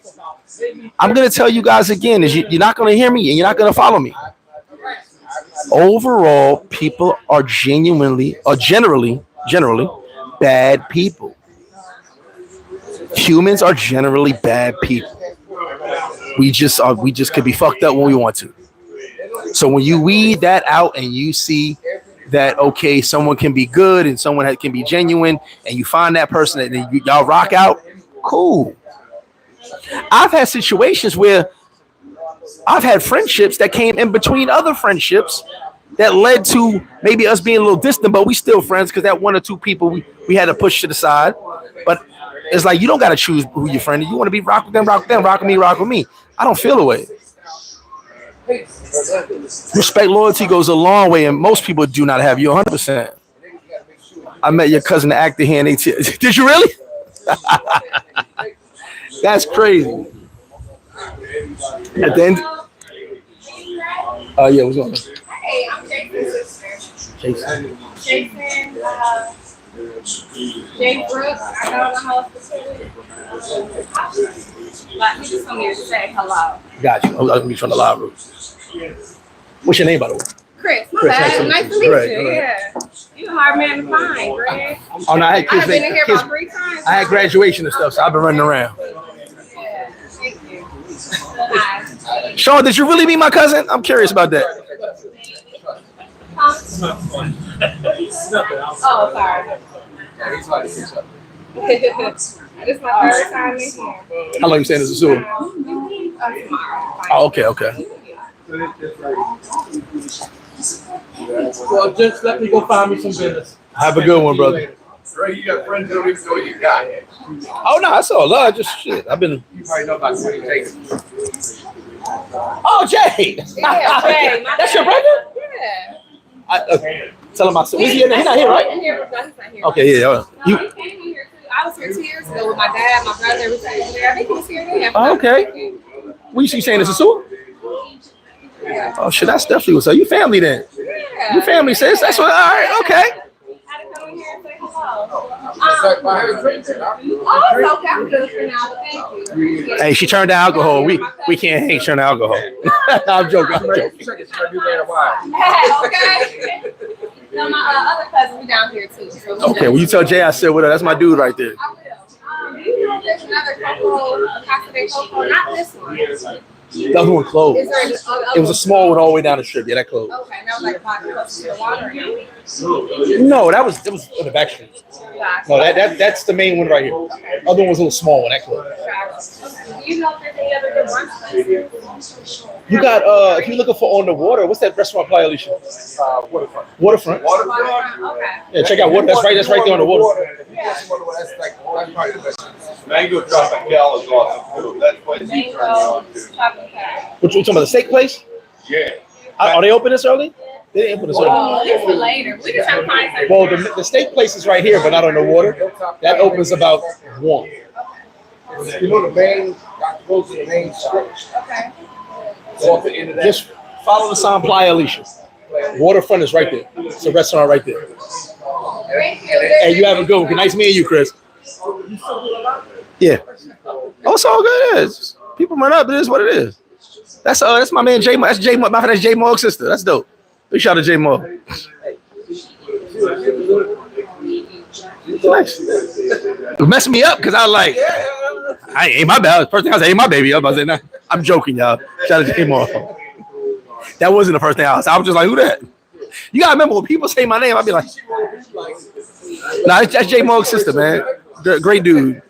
B: I'm gonna tell you guys again, is you're not gonna hear me and you're not gonna follow me. Overall, people are generally bad people. Humans are generally bad people. We just could be fucked up when we want to. So when you weed that out and you see that, okay, someone can be good and someone can be genuine, and you find that person and y'all rock out, cool. I've had situations where I've had friendships that came in between other friendships that led to maybe us being a little distant, but we still friends because that one or two people we had to push to the side. But it's like, you don't got to choose who your friend is. You want to be rock with them, rock with me. I don't feel the way. Respect, loyalty goes a long way, and most people do not have you 100%. I met your cousin, the actor here in ATL. Did you really? That's crazy. At the end. Yeah, what's going on?
E: Hey, I'm Jason's sister.
B: Jason.
E: Jay Brooks. I don't know how to but he just told me to say hello.
B: Got you. I'm going to be from the live room. What's your name, by the way?
E: Chris.
B: Nice
E: to meet you. Yeah. You a hard man to find, Greg.
B: Oh, no,
E: I've been in here about 3 times.
B: I had graduation and stuff, so I've been running around.
E: Yeah, thank you. Hi.
B: Sean, did you really meet my cousin? I'm curious about that.
E: Oh, sorry. This is my first time in here.
B: How long you staying in Sosua?
E: Tomorrow.
B: Oh, okay.
C: Well, just let me go find me some business.
B: Have a good one, brother.
A: Right, you got friends that don't even know you got it.
B: Oh, no, that's all. Love, just shit. I've been.
A: You probably know about 20 takes.
B: Oh, Jay.
E: Yeah, Jay.
B: That's your brother?
E: Yeah.
B: Tell him I said, he's not here, right?
E: He's not here.
B: Okay, yeah.
E: He came here too. I was here 2 years ago with my dad, my brother, everything was there. I think he was here then.
B: Oh, okay. What you saying, this is Sue?
E: Yeah.
B: Oh, shit, that's definitely what's up. You family then.
E: Yeah.
B: You family, sis. That's what, all right, okay.
E: Had to come in here and say hello.
A: It's like, hey, drink it.
E: Oh, it's okay. I'm good for now, but thank you.
B: Hey, she turned down alcohol. We can't hang turn down alcohol. I'm joking.
E: Okay. No, my other cousin be down here too. So
B: Okay, well, you tell Jay I said with her. That's my dude right there.
E: I will. You know, there's another Coco, Casa de Coco, not this one.
B: The other one closed.
E: Is there
B: It was a small one all the way down the strip. Yeah, that closed.
E: Okay, that was like 5 close to the water.
B: No, it was in the back street. No, that's the main one right here. Other one was a little small one. That closed.
E: Okay. Do you know if there's any other good brunch places?
B: You got if you're looking for on the water, what's that restaurant, Playa, Alicia?
A: Waterfront.
B: Waterfront.
E: Okay.
B: Yeah, check out water. That's right there on the water.
A: That's probably the best.
F: Mango tropical is awesome too. That's what you turn me
E: Mango,
F: on to.
E: chocolate.
B: What you talking about? The steak place?
F: Yeah.
B: Are they open this early? They didn't open this early.
E: Oh, this for later. We just trying to find something.
B: Well, the steak place is right here, but not on the water. That opens about 1.
A: You know the main, got close to the main strip.
E: Okay.
A: Off the end of that.
B: Just follow the sign, Playa Alicia. Waterfront is right there. It's a restaurant right there.
E: Thank you.
B: Hey, you have a good one. Nice meeting you, Chris. Yeah. Oh, it's all good. It is. People run up. It is what it is. That's my man J. That's J. My friend, that's J. Morg's sister. That's dope. Big shout out to J. Morg. Nice. It messed me up because I was like, I ain't my bad. First thing I was ain't my baby. I was like, nah, I'm joking, y'all. Shout out to J. Morg. That wasn't the first thing I was. I was just like, who that? You gotta remember when people say my name, I'll be like, nah, that's J. Morg's sister, man. Great dude.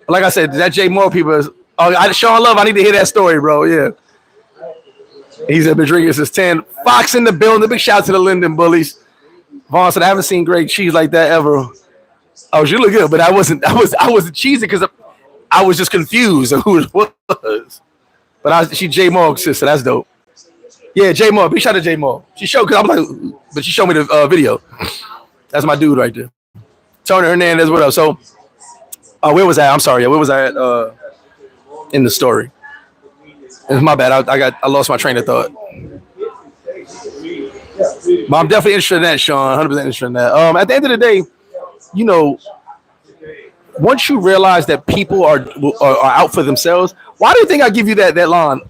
B: Like I said, that J. Morg people is. Oh, Sean Love, I need to hear that story, bro. Yeah. He's been drinking since 10. Fox in the building. Big shout out to the Linden Bullies. Vaughn said, I haven't seen great cheese like that ever. Oh, she look good, but I wasn't cheesy because I was just confused of who it was. But she J. Morg's sister. That's dope. Yeah, J. Morg. Big shout out to J. Morg. She showed, because I'm like, but she showed me the video. That's my dude right there. Tony Hernandez, what up? So, where was I? I'm sorry. Where was I at in the story? It's my bad. I lost my train of thought. But I'm definitely interested in that, Sean. 100% interested in that. At the end of the day, you know, once you realize that people are out for themselves, why do you think I give you that line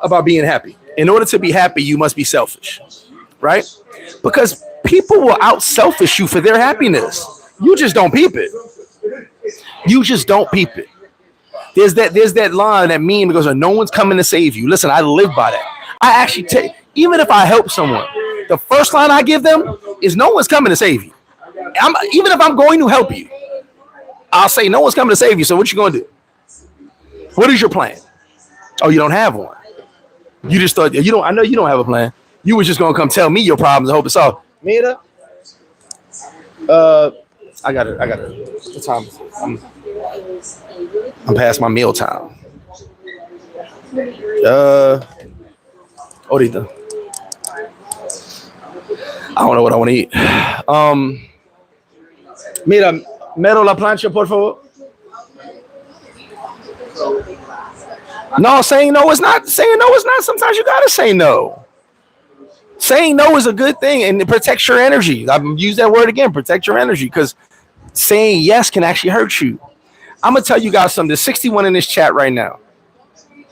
B: about being happy? In order to be happy, you must be selfish, right? Because people will out selfish you for their happiness. You just don't peep it. You just don't peep it. There's that line, that meme that goes, no one's coming to save you. Listen, I live by that. I actually take, even if I help someone, the first line I give them is no one's coming to save you. Even if I'm going to help you, I'll say no one's coming to save you. So what you gonna do? What is your plan? Oh, you don't have one. You just thought you don't. I know you don't have a plan. You were just gonna come tell me your problems and hope it's solved. Mira, I got it. What time is it? I'm past my meal time. Ahorita. I don't know what I want to eat. Mira, mero la plancha, por favor. No, saying no is not. Saying no is not. Sometimes you gotta say no. Saying no is a good thing, and it protects your energy. I've used that word again. Protect your energy, because saying yes can actually hurt you. I'm gonna tell you guys something. There's 61 in this chat right now.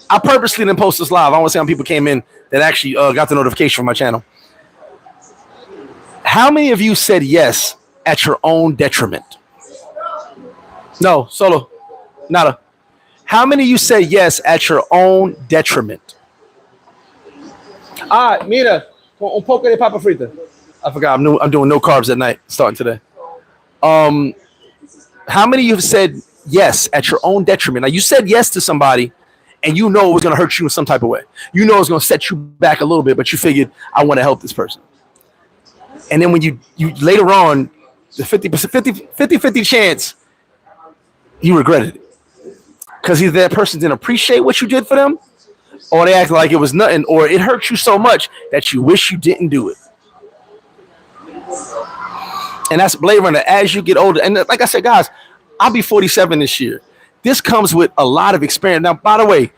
B: I purposely didn't post this live. I want to see how many people came in that actually got the notification from my channel. How many of you said yes at your own detriment? No, solo, nada. How many of you said yes at your own detriment? Mira, un poco de papa frita. I forgot. I'm doing no carbs at night starting today. How many of you have said yes at your own detriment? Now, you said yes to somebody, and you know it was going to hurt you in some type of way. You know it's going to set you back a little bit, but you figured, I want to help this person. And then when you later on, the 50 chance, you regretted it. Because either that person didn't appreciate what you did for them, or they acted like it was nothing, or it hurt you so much that you wish you didn't do it. And that's Blade Runner as you get older. And like I said, guys, I'll be 47 this year. This comes with a lot of experience. Now, by the way,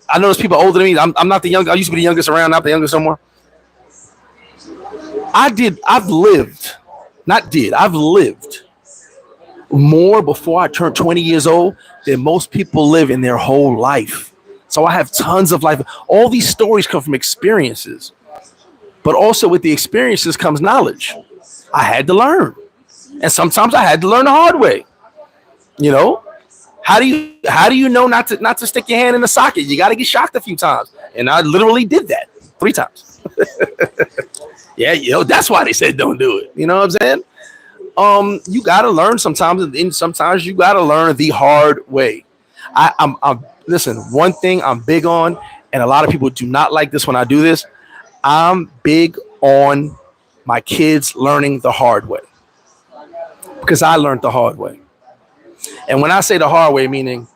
B: I know there's people older than me. I'm not the youngest. I used to be the youngest around, not the youngest anymore. I've lived more before I turned 20 years old than most people live in their whole life. So I have tons of life. All these stories come from experiences, but also with the experiences comes knowledge. I had to learn, and sometimes I had to learn the hard way. You know, how do you know not to stick your hand in the socket? You got to get shocked a few times, and I literally did that 3 times. Yeah, that's why they said don't do it. You know what I'm saying? You got to learn sometimes, and sometimes you got to learn the hard way. I'm listen. One thing I'm big on, and a lot of people do not like this when I do this. I'm big on my kids learning the hard way, because I learned the hard way. And when I say the hard way, meaning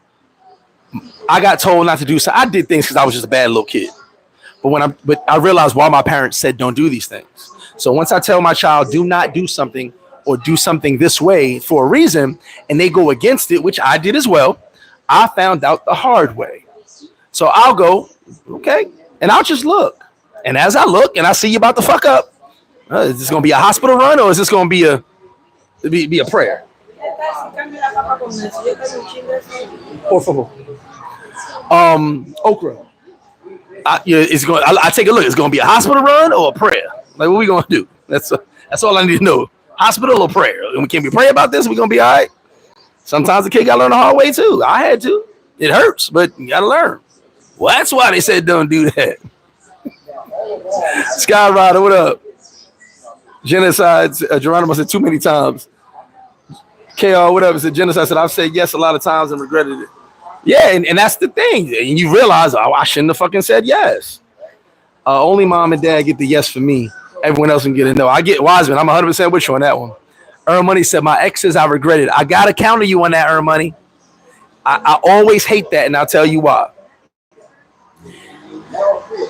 B: I got told not to do so. I did things because I was just a bad little kid. But I realized why my parents said don't do these things. So once I tell my child do not do something or do something this way for a reason, and they go against it, which I did as well, I found out the hard way. So I'll go, okay, and I'll just look. And as I look and I see you about to fuck up, is this going to be a hospital run, or is this going to be a prayer? Por favor. Okra. I take a look. It's going to be a hospital run or a prayer. Like, what are we going to do? That's all I need to know. Hospital or prayer? And can we pray about this? We're going to be all right. Sometimes the kid got to learn the hard way too. I had to. It hurts, but you got to learn. Well, that's why they said don't do that. Skyrider, what up? Genocide. Geronimo said too many times. KR, what up? It said genocide. Said I've said yes a lot of times and regretted it. Yeah, and that's the thing. And you realize, oh, I shouldn't have fucking said yes. Only mom and dad get the yes for me. Everyone else can get a no. I get Wiseman. I'm 100% with you on that one. Earn Money said, my exes, I regret it. I got to counter you on that, Earn Money. I always hate that, and I'll tell you why.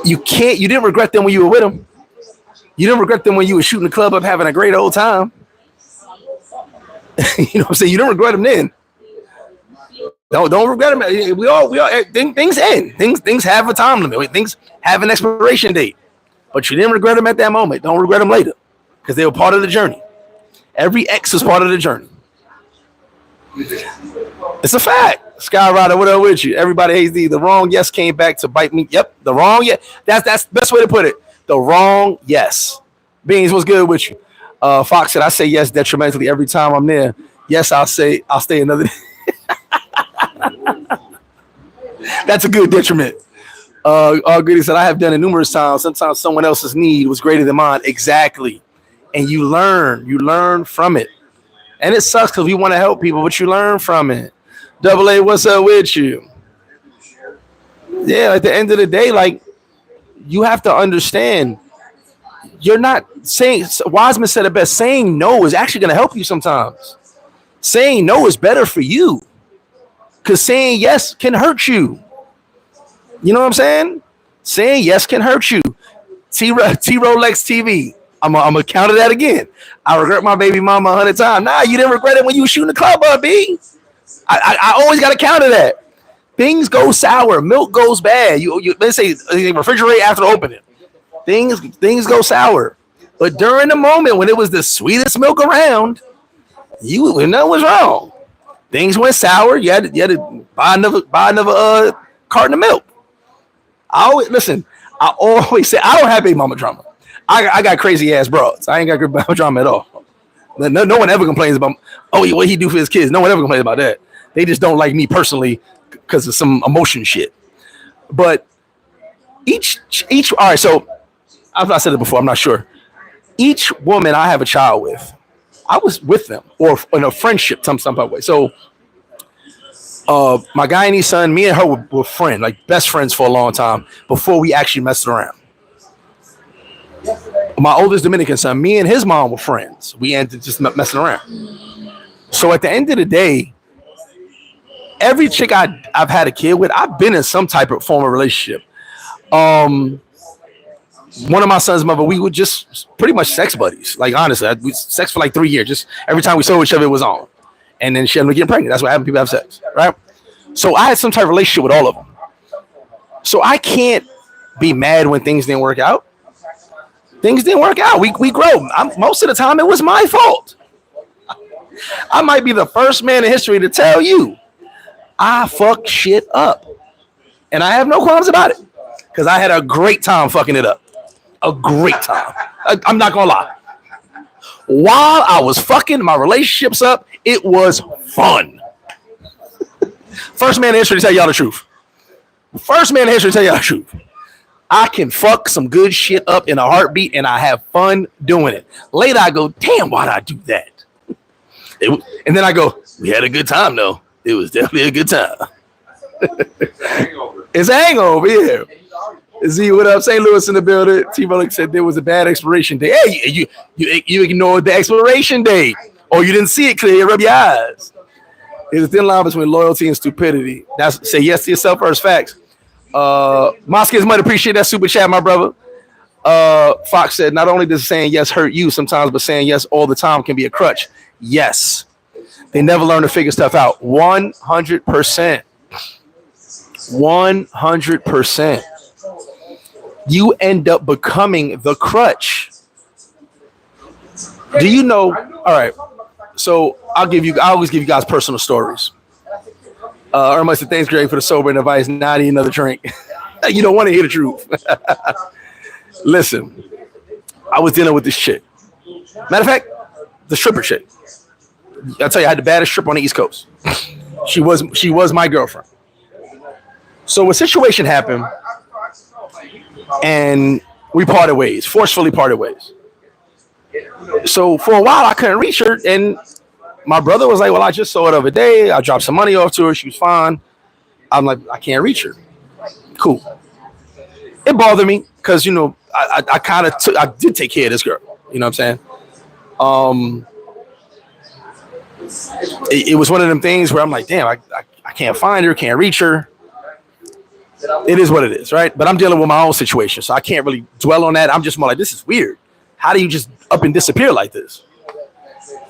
B: You didn't regret them when you were with them. You didn't regret them when you were shooting the club up, having a great old time. You know what I'm saying? You don't regret them then. Don't regret them. We all things end. Things have a time limit. Things have an expiration date. But you didn't regret them at that moment. Don't regret them later, because they were part of the journey. Every X is part of the journey. It's a fact. Skyrider, what up with you? Everybody hates thee. The wrong yes came back to bite me. Yep, the wrong yes. That's the best way to put it. The wrong yes. Beans, what's good with you? Fox said, I say yes detrimentally every time I'm there. Yes, I'll stay another day. That's a good detriment. Goody said, I have done it numerous times. Sometimes someone else's need was greater than mine. Exactly. And you learn from it. And it sucks because we want to help people, but you learn from it. Double A, what's up with you? Yeah, at the end of the day, like, you have to understand, you're not saying, Wiseman said it best, saying no is actually going to help you sometimes. Saying no is better for you because saying yes can hurt you. You know what I'm saying? Saying yes can hurt you. T-Rolex TV. I'm gonna counter that again. I regret my baby mama 100 times. Nah, you didn't regret it when you was shooting the club up, B. I always gotta counter that. Things go sour, milk goes bad. You let's say refrigerate after opening. Things go sour. But during the moment when it was the sweetest milk around, you know what's wrong. Things went sour. You had to buy another carton of milk. I always say I don't have baby mama drama. I got crazy ass broads. I ain't got good drama at all. No one ever complains about, what he do for his kids. No one ever complains about that. They just don't like me personally because of some emotion shit. But each all right, so I said it before, I'm not sure. Each woman I have a child with, I was with them or in a friendship some way. So my Guyanese son, me and her were friends, like best friends for a long time before we actually messed around. My oldest Dominican son, me and his mom were friends. We ended just messing around. So at the end of the day, every chick I've had a kid with, I've been in some type of form of relationship. One of my son's mother, we were just pretty much sex buddies. Like, honestly, we sex for like 3 years. Just every time we saw each other, it was on. And then she ended up getting pregnant. That's what happens. People have sex, right? So I had some type of relationship with all of them. So I can't be mad when things didn't work out. Things didn't work out. We grow. Most of the time, it was my fault. I might be the first man in history to tell you I fucked shit up. And I have no qualms about it. Because I had a great time fucking it up. A great time. I'm not going to lie. While I was fucking my relationships up, it was fun. First man in history to tell y'all the truth. First man in history to tell y'all the truth. I can fuck some good shit up in a heartbeat and I have fun doing it. Later I go, damn, why'd I do that? And then I go, we had a good time though. It was definitely a good time. It's a hangover, yeah. Z, what up? St. Louis in the building. T-Relic said there was a bad expiration date. Hey, you ignored the expiration date. Or you didn't see it clear. Rub your eyes. There's a thin line between loyalty and stupidity. Say yes to yourself first. Facts. Moskins might appreciate that super chat, my brother. Fox said, not only does saying yes hurt you sometimes, but saying yes all the time can be a crutch. Yes. They never learn to figure stuff out. 100%. 100%. You end up becoming the crutch. Do you know? All right. So I always give you guys personal stories. Irma said, thanks, Greg, for the sober and advice. Not eat another drink. You don't want to hear the truth. Listen, I was dealing with this chick. Matter of fact, the stripper chick. I'll tell you, I had the baddest stripper on the East Coast. She was my girlfriend. So a situation happened, and we parted ways, forcefully parted ways. So for a while, I couldn't reach her, and my brother was like, well, I just saw her the other day. I dropped some money off to her. She was fine. I'm like, I can't reach her. Cool. It bothered me because, you know, I did take care of this girl. You know what I'm saying? It was one of them things where I'm like, damn, I can't find her, can't reach her. It is what it is, right? But I'm dealing with my own situation, so I can't really dwell on that. I'm just more like, this is weird. How do you just up and disappear like this?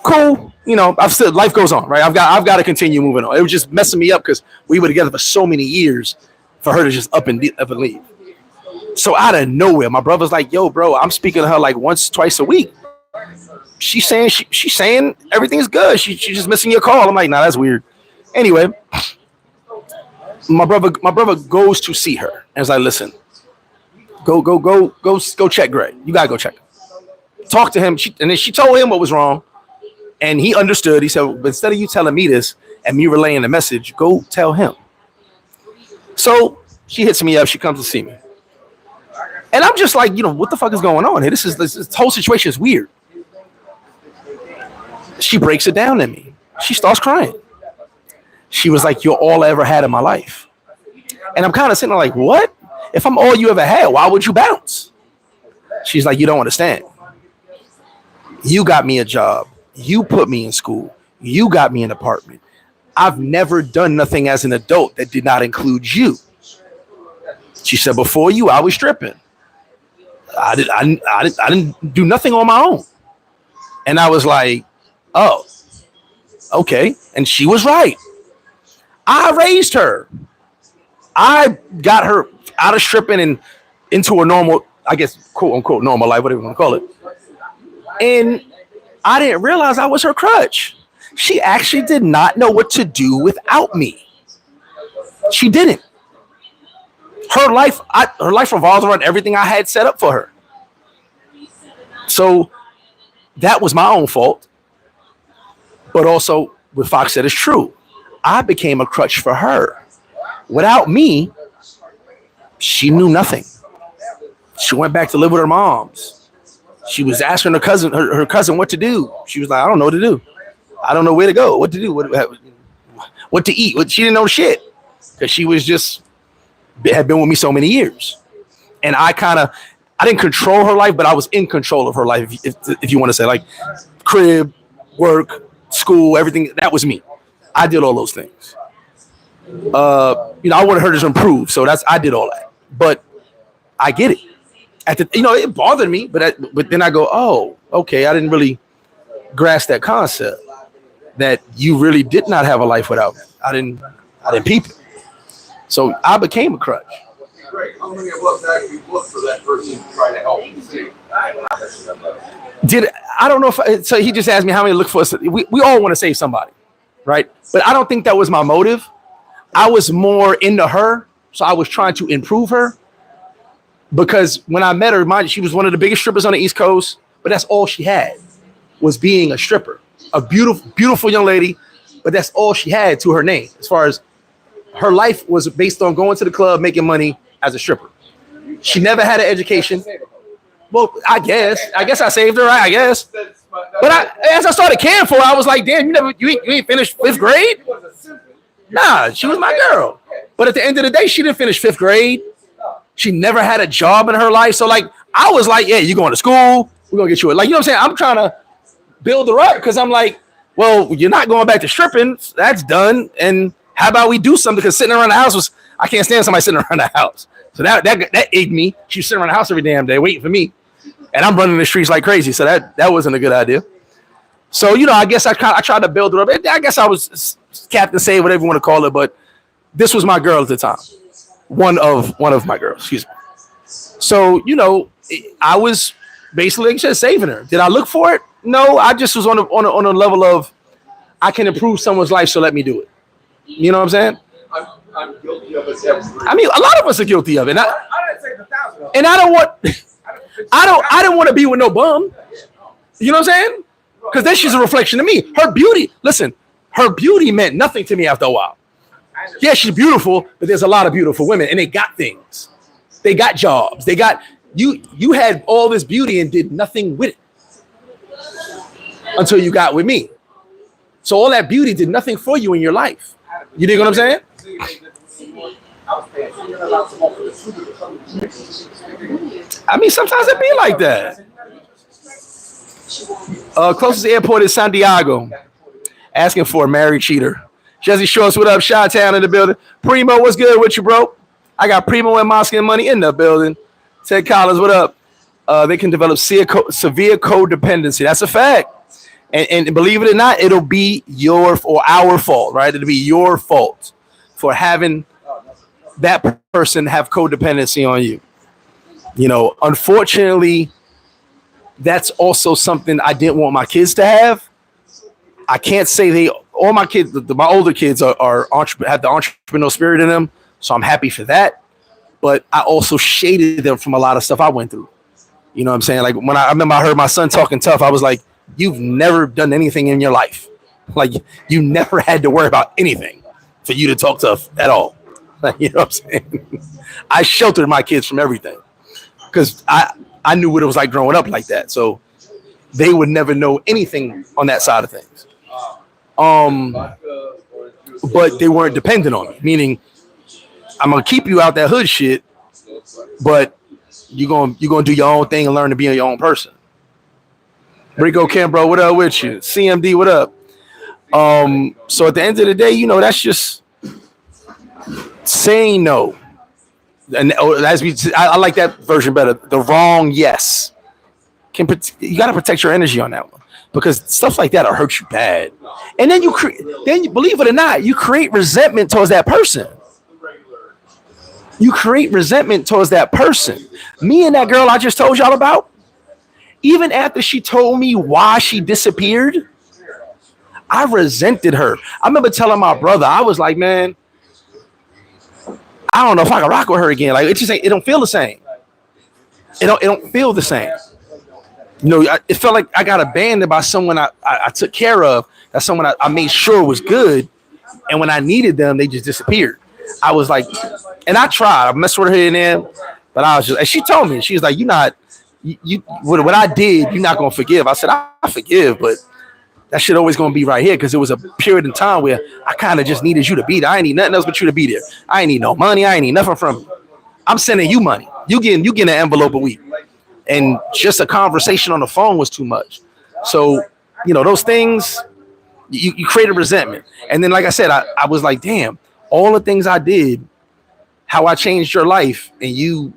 B: Cool. You know, life goes on, right? I've got to continue moving on. It was just messing me up because we were together for so many years for her to just up and leave. So out of nowhere, my brother's like, yo, bro, I'm speaking to her like once, twice a week. she's saying everything's good. She's just missing your call. I'm like, nah, that's weird. Anyway, my brother goes to see her and is like, listen, go check Greg. You gotta go check him. Talk to him. And then she told him what was wrong, and he understood. He said, but instead of you telling me this and me relaying the message, go tell him. So she hits me up. She comes to see me, and I'm just like, what the fuck is going on here? This whole situation is weird. She breaks it down to me. She starts crying. She was like, you're all I ever had in my life. And I'm kind of sitting there like, what? If I'm all you ever had, why would you bounce? She's like, you don't understand. You got me a job. You put me in school. You got me an apartment. I've never done nothing as an adult that did not include you. She said, before you, I was stripping. I didn't do nothing on my own. And I was like, oh, okay. And she was right. I raised her. I got her out of stripping and into a normal, I guess, quote unquote, normal life, whatever you want to call it. And I didn't realize I was her crutch. She actually did not know what to do without me. She didn't. Her life revolves around everything I had set up for her. So that was my own fault. But also, what Fox said is true. I became a crutch for her. Without me, she knew nothing. She went back to live with her moms. She was asking her cousin what to do. She was like, I don't know what to do. I don't know where to go, what to do, what to eat. She didn't know shit because she was just had been with me so many years. And I didn't control her life, but I was in control of her life, if you want to say, like crib, work, school, everything. That was me. I did all those things. I wanted her to improve, so I did all that. But I get it. It bothered me, but then I go, oh, okay. I didn't really grasp that concept that you really did not have a life without me. I didn't peep it. So I became a crutch.
F: Great. How many of us actually look for that person to try to help you?
B: I don't know so he just asked me how many look for us. We all want to save somebody, right? But I don't think that was my motive. I was more into her, so I was trying to improve her. Because when I met her, she was one of the biggest strippers on the East Coast, but that's all she had was being a stripper. A beautiful, beautiful young lady, but that's all she had to her name. As far as her life was based on going to the club, making money as a stripper. She never had an education. Well, I guess I saved her, I guess. But as I started caring for her, I was like, damn, you ain't finished 5th grade? Nah, she was my girl. But at the end of the day, she didn't finish 5th grade. She never had a job in her life. So like, I was like, yeah, you going to school. We're going to get you like, you know what I'm saying? I'm trying to build her up because I'm like, well, you're not going back to stripping. That's done. And how about we do something? Because sitting around the house I can't stand somebody sitting around the house. So that egged me. She was sitting around the house every damn day waiting for me. And I'm running the streets like crazy. So that wasn't a good idea. So, I guess I tried to build her up. I guess I was Captain Say, whatever you want to call it. But this was my girl at the time. One of my girls, excuse me. So, I was basically, like I said, saving her. Did I look for it? No, I just was on a level of I can improve someone's life, so let me do it. You know what I'm saying?
F: I'm guilty of it. I
B: mean, a lot of us are guilty of it.
A: I didn't say 1,000.
B: And I don't want to be with no bum. You know what I'm saying? Because then she's a reflection of me. Her beauty meant nothing to me after a while. Yeah, she's beautiful, but there's a lot of beautiful women, and they got things. They got jobs. They got you had all this beauty and did nothing with it until you got with me. So all that beauty did nothing for you in your life. You dig what I'm saying? I mean, sometimes it be like that. Closest airport is Santiago. Asking for a married cheater. Jesse Shorts, what up? Chi-Town in the building. Primo, what's good with you, bro? I got Primo and Moscow money in the building. Ted Collins, what up? They can develop severe codependency. That's a fact. And believe it or not, it'll be our fault, right? It'll be your fault for having that person have codependency on you. Unfortunately, that's also something I didn't want my kids to have. I can't say all my kids, my older kids have the entrepreneurial spirit in them. So I'm happy for that. But I also shaded them from a lot of stuff I went through. You know what I'm saying? Like when I remember I heard my son talking tough, I was like, you've never done anything in your life. Like you never had to worry about anything for you to talk tough at all. Like, you know what I'm saying? I sheltered my kids from everything because I knew what it was like growing up like that. So they would never know anything on that side of things. But they weren't dependent on me, meaning I'm gonna keep you out that hood shit, but you're gonna do your own thing and learn to be your own person. Rico Cam, bro, what up with you? CMD, what up? So at the end of the day, you know, that's just saying no. And I like that version better. The wrong yes. You got to protect your energy on that one because stuff like that will hurt you bad. And then you believe it or not, you create resentment towards that person. You create resentment towards that person. Me and that girl I just told y'all about, even after she told me why she disappeared, I resented her. I remember telling my brother, I was like, man, I don't know if I can rock with her again. Like it don't feel the same. It don't feel the same. You know, it felt like I got abandoned by someone I took care of. That's someone I made sure was good. And when I needed them, they just disappeared. I was like, and I tried. I messed with her in there, but I was just, and she told me, she was like, what I did, you're not going to forgive. I said, I forgive, but that shit always going to be right here because it was a period in time where I kind of just needed you to be there. I ain't need nothing else but you to be there. I ain't need no money. I ain't need nothing from you. I'm sending you money. You getting an envelope a week. And just a conversation on the phone was too much. So, you know, those things, you create a resentment. And then, like I said, I was like, damn, all the things I did, how I changed your life, and you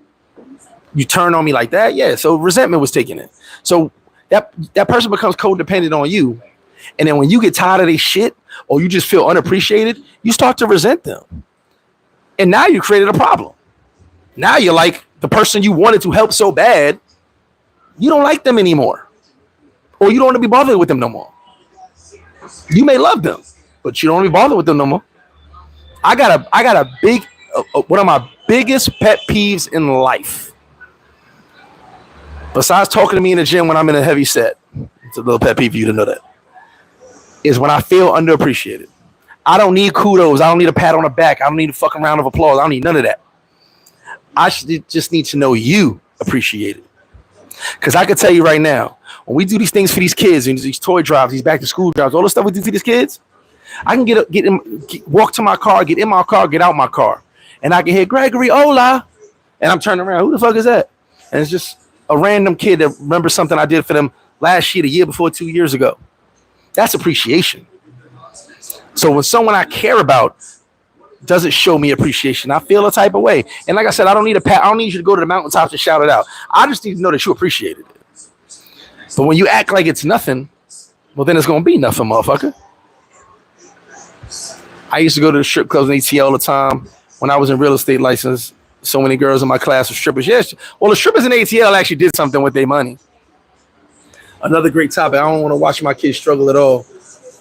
B: turn on me like that. Yeah. So resentment was taking it. So that person becomes codependent on you. And then when you get tired of their shit or you just feel unappreciated, you start to resent them. And now you created a problem. Now you're like the person you wanted to help so bad, you don't like them anymore. Or you don't want to be bothered with them no more. You may love them, but you don't want to be bothered with them no more. I got a big, one of my biggest pet peeves in life. Besides talking to me in the gym when I'm in a heavy set, it's a little pet peeve for you to know that, is when I feel underappreciated. I don't need kudos. I don't need a pat on the back. I don't need a fucking round of applause. I don't need none of that. I just need to know you appreciate it. Because I can tell you right now, when we do these things for these kids, and these toy drives, these back to school drives, all the stuff we do for these kids, I can walk to my car, get in my car, get out my car, and I can hear Gregory, hola, and I'm turning around. Who the fuck is that? And it's just a random kid that remembers something I did for them last year, the year before, 2 years ago. That's appreciation. So when someone I care about doesn't show me appreciation, I feel a type of way. And like I said, I don't need a pat. I don't need you to go to the mountaintops and shout it out. I just need to know that you appreciated it. But when you act like it's nothing, well, then it's going to be nothing, motherfucker. I used to go to the strip clubs and ATL all the time when I was in real estate license. So many girls in my class were strippers. Yes. Well, the strippers in ATL actually did something with their money. Another great topic. I don't want to watch my kids struggle at all,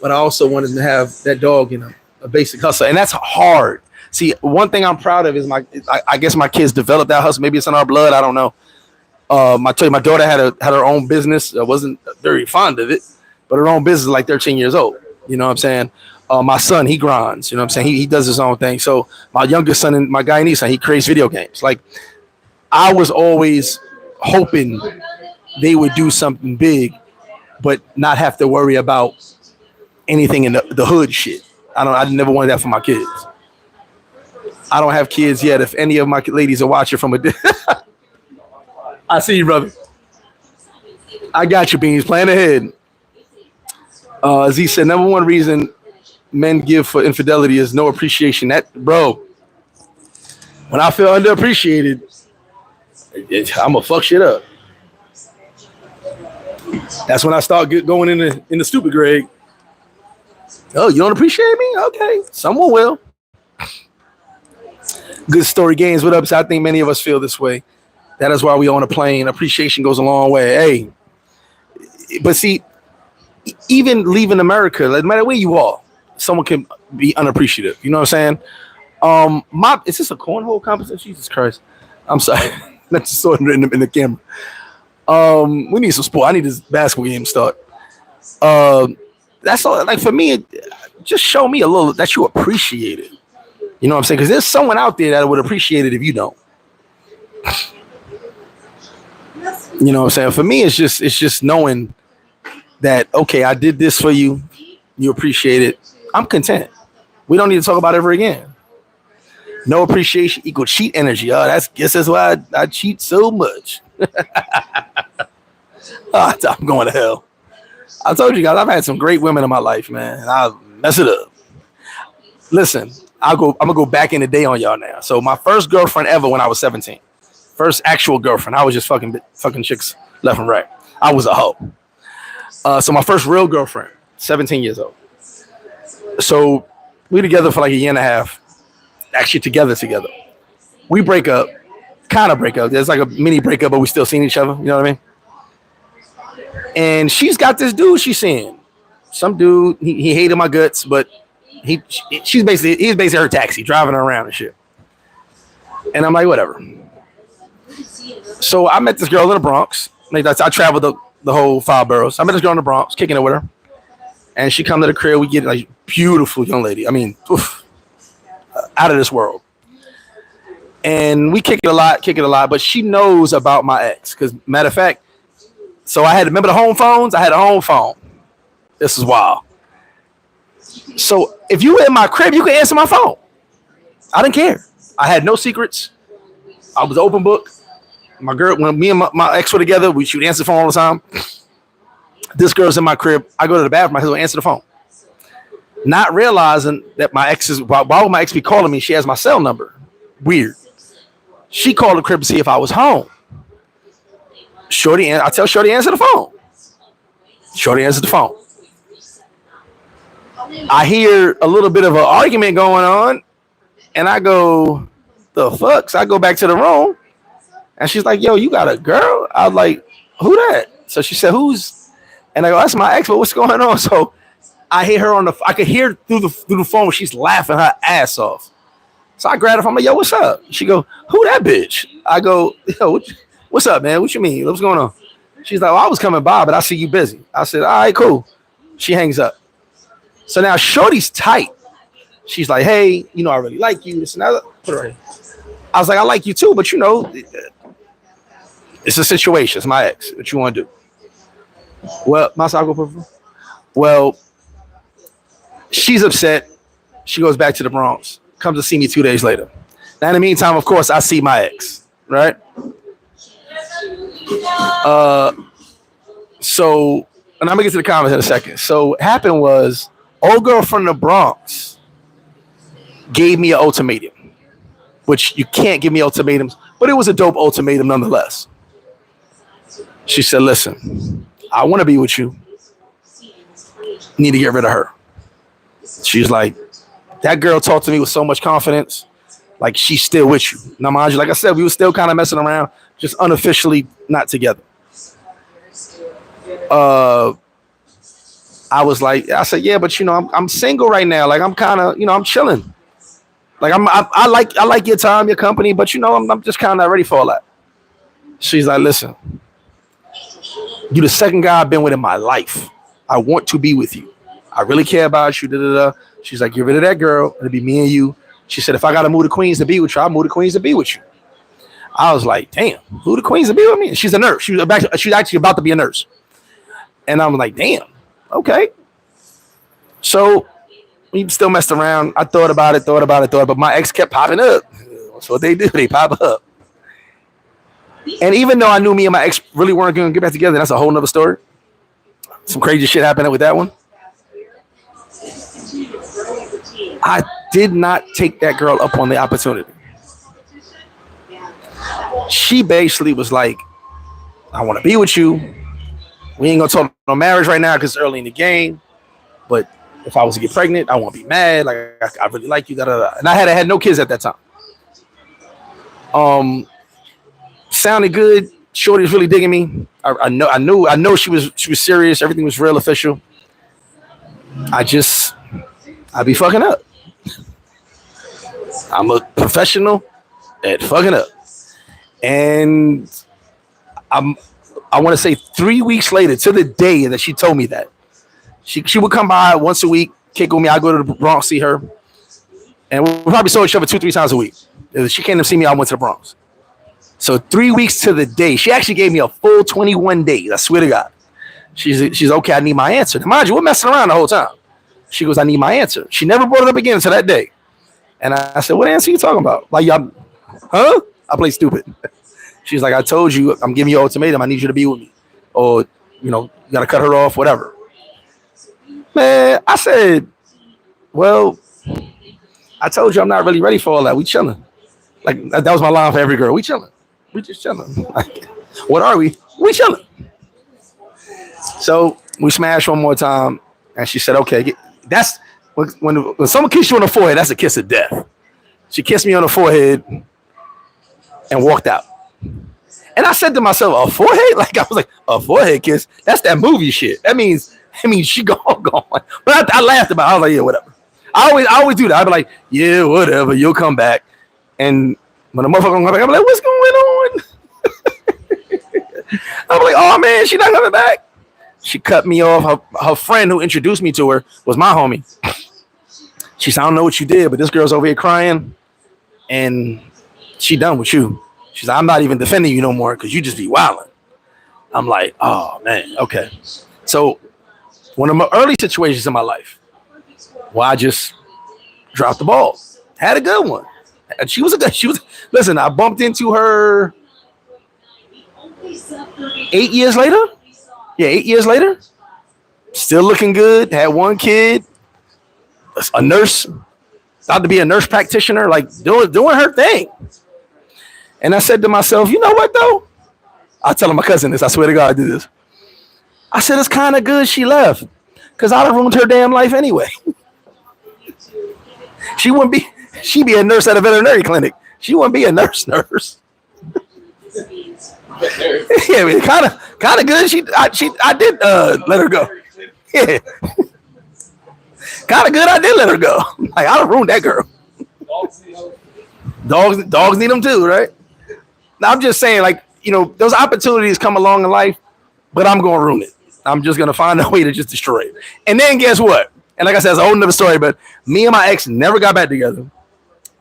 B: but I also wanted to have that dog in them. A basic hustle, and that's hard. See, one thing I'm proud of is I guess my kids developed that hustle. Maybe it's in our blood. I don't know. My daughter had her own business. I wasn't very fond of it, but her own business like 13 years old. You know what I'm saying? My son, he grinds. You know what I'm saying? He does his own thing. So my youngest son and my Guyanese son, he creates video games. Like I was always hoping they would do something big, but not have to worry about anything in the hood shit. I never wanted that for my kids. I don't have kids yet. If any of my ladies are watching from a I see you, brother. I got you, Beans. Plan ahead. Z said, number one reason men give for infidelity is no appreciation. That, bro, when I feel underappreciated, I'm going to fuck shit up. That's when I start going in the stupid, Greg. Oh, you don't appreciate me? Okay, someone will. Good Story Games, what up? So I think many of us feel this way. That is why we on a plane. Appreciation goes a long way. Hey, but see, even leaving America, no matter where you are, someone can be unappreciative. You know what I'm saying? Is this a cornhole competition? Jesus Christ. I'm sorry. That's just sort of in the camera. We need some sport. I need this basketball game to start. That's all. Like for me, just show me a little that you appreciate it. You know what I'm saying? Because there's someone out there that would appreciate it if you don't. You know what I'm saying? For me, it's just knowing that, okay, I did this for you. You appreciate it. I'm content. We don't need to talk about it ever again. No appreciation equal cheat energy. Oh, that's why I cheat so much. I'm going to hell. I told you guys, I've had some great women in my life, man. And I mess it up. Listen, I'm gonna go back in the day on y'all now. So my first girlfriend ever when I was 17. First actual girlfriend. I was just fucking chicks left and right. I was a hoe. So my first real girlfriend, 17 years old. So we together for like a year and a half. Actually together. We break up. Kind of break up. There's like a mini breakup, but we still seeing each other. You know what I mean? And she's got this dude she's seeing. Some dude, he hated my guts, but he's basically her taxi, driving her around and shit. And I'm like, whatever. So I met this girl in the Bronx. Like I traveled the whole 5 boroughs. I met this girl in the Bronx, kicking it with her. And she come to the crib. We get like beautiful young lady. I mean, out of this world. And we kick it a lot, but she knows about my ex. Because matter of fact, so I had, remember the home phones? I had a home phone. This is wild. So if you were in my crib, you could answer my phone. I didn't care. I had no secrets. I was open book. My girl, when me and my ex were together, she would answer the phone all the time. This girl's in my crib. I go to the bathroom. I will answer the phone. Not realizing that my ex is, why would my ex be calling me? She has my cell number. Weird. She called the crib to see if I was home. I tell Shorty answer the phone. Shorty answered the phone. I hear a little bit of an argument going on, and I go, the fuck? So I go back to the room, and she's like, yo, you got a girl? I was like, who that? So she said, who's? And I go, that's my ex, but what's going on? So I hear her I could hear through the phone, she's laughing her ass off. So I grabbed her phone, I'm like, yo, what's up? She go, who that bitch? I go, yo, what's up, man? What you mean? What's going on? She's like, well, I was coming by, but I see you busy. I said, all right, cool. She hangs up. So now Shorty's tight. She's like, hey, you know, I really like you. This and that. Put her right here. I was like, I like you too, but you know, it's a situation. It's my ex. What you want to do? Well, she's upset. She goes back to the Bronx, comes to see me 2 days later. Now, in the meantime, of course, I see my ex, right? So, and I'm gonna get to the comments in a second. So what happened was, old girl from the Bronx gave me an ultimatum, which you can't give me ultimatums, but it was a dope ultimatum nonetheless. She said, listen, I want to be with you. Need to get rid of her. She's like, that girl talked to me with so much confidence, like she's still with you. Now, mind you, like I said, we were still kind of messing around, just unofficially not together. I said, yeah, but you know, I'm single right now. Like I'm kind of, you know, I'm chilling. Like I like your time, your company, but you know, I'm just kind of not ready for all that. She's like, listen, you the second guy I've been with in my life. I want to be with you. I really care about you. Da, da, da. She's like, get rid of that girl. It'll be me and you. She said, if I got to move to Queens to be with you, I'll move to Queens to be with you. I was like, damn, who the Queens to be with me? She's a nurse. She's actually about to be a nurse. And I'm like, damn, okay. So we still messed around. I thought about it, but my ex kept popping up. That's what they do. They pop up. And even though I knew me and my ex really weren't going to get back together, that's a whole nother story. Some crazy shit happened with that one. I did not take that girl up on the opportunity. She basically was like, I want to be with you. We ain't gonna talk no marriage right now because it's early in the game. But if I was to get pregnant, I won't be mad. Like I really like you. Da, da, da. And I had no kids at that time. Sounded good. Shorty was really digging me. I know she was serious. Everything was real official. I be fucking up. I'm a professional at fucking up. And I want to say 3 weeks later, to the day that she told me that, she would come by once a week, kick with me. I go to the Bronx, see her. And we probably saw each other 2-3 times a week. If she came to see me, I went to the Bronx. So 3 weeks to the day, she actually gave me a full 21 days. I swear to God. She's okay, I need my answer. Now, mind you, we're messing around the whole time. She goes, I need my answer. She never brought it up again until that day. And I said, what answer are you talking about? Like, y'all, huh? I play stupid. She's like, I told you, I'm giving you an ultimatum. I need you to be with me. Or, you got to cut her off, whatever. Man, I said, well, I told you I'm not really ready for all that. We chilling. Like, that was my line for every girl. We chilling. We just chilling. Like, what are we? We chilling. So we smashed one more time. And she said, okay, that's when someone kisses you on the forehead, that's a kiss of death. She kissed me on the forehead and walked out. And I said to myself, a forehead? Like, I was like, a forehead kiss? That's that movie shit. That means she gone. But I laughed about it. I was like, yeah, whatever. I always do that. I'd be like, yeah, whatever. You'll come back. And when the motherfucker come back, I'm like, what's going on? I'm like, oh, man, she not coming back. She cut me off. Her friend who introduced me to her was my homie. She said, I don't know what you did, but this girl's over here crying, and she done with you. She said, I'm not even defending you no more because you just be wilding. I'm like, oh, man, okay. So one of my early situations in my life where I just dropped the ball. Had a good one. And listen, I bumped into her 8 years later. Yeah, 8 years later. Still looking good. Had one kid. A nurse. About to be a nurse practitioner. Like doing her thing. And I said to myself, you know what though? I tell my cousin this. I swear to God I do this. I said it's kind of good she left. Because I'd have ruined her damn life anyway. She'd be a nurse at a veterinary clinic. She wouldn't be a nurse. Yeah, kind of good. I did let her go. Yeah, kind of good. I did let her go. Like I'd have ruined that girl. Dogs need them too, right? Now I'm just saying, like those opportunities come along in life, but I'm gonna ruin it. I'm just gonna find a way to just destroy it. And then guess what? And like I said, it's a whole nother story. But me and my ex never got back together.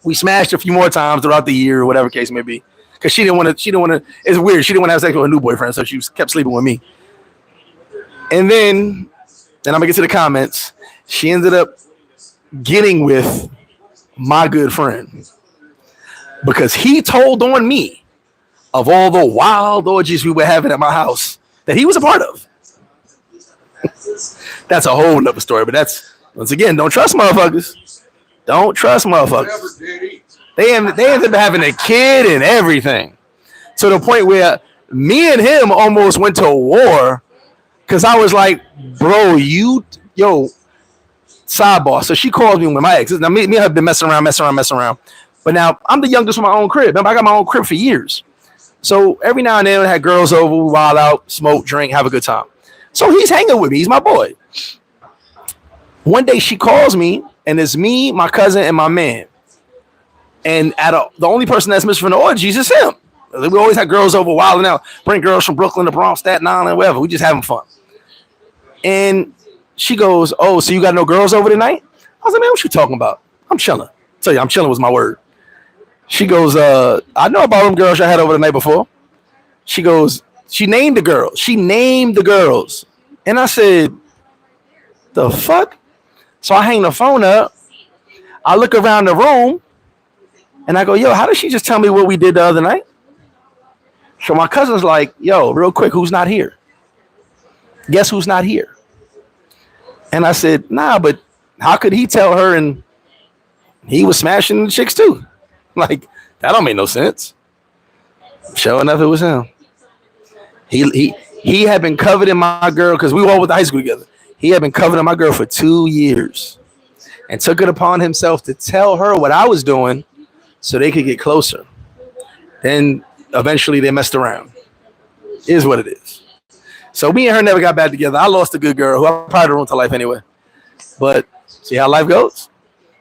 B: We smashed a few more times throughout the year, or whatever case may be. Because she didn't want to. It's weird. She didn't want to have sex with a new boyfriend, so she kept sleeping with me. And then I'm gonna get to the comments. She ended up getting with my good friend because he told on me of all the wild orgies we were having at my house that he was a part of. That's a whole nother story, but that's once again, don't trust motherfuckers. Don't trust motherfuckers. They ended up having a kid and everything. To the point where me and him almost went to war because I was like, bro, sidebar. So she calls me with my ex. Now me and her have been messing around. But now I'm the youngest with my own crib. Remember, I got my own crib for years. So every now and then I had girls over, wild out, smoke, drink, have a good time. So he's hanging with me. He's my boy. One day she calls me, and it's me, my cousin, and my man. And the only person that's missing from the orgies is him. We always had girls over wilding out, bring girls from Brooklyn to Bronx, Staten Island, wherever. We just having fun. And she goes, oh, so you got no girls over tonight? I was like, man, what you talking about? I'm chilling. I tell you, I'm chilling was my word. She goes, I know about them girls I had over the night before. She goes, she named the girls. And I said, the fuck? So I hang the phone up. I look around the room. And I go, yo, how did she just tell me what we did the other night? So my cousin's like, yo, real quick, who's not here? Guess who's not here? And I said, nah, but how could he tell her and he was smashing the chicks too? Like, that don't make no sense. Sure enough, it was him. He had been coveting my girl because we all went to high school together. He had been coveting my girl for 2 years and took it upon himself to tell her what I was doing so they could get closer. Then eventually they messed around. It is what it is. So me and her never got back together. I lost a good girl who I probably ruined her life anyway. But see how life goes?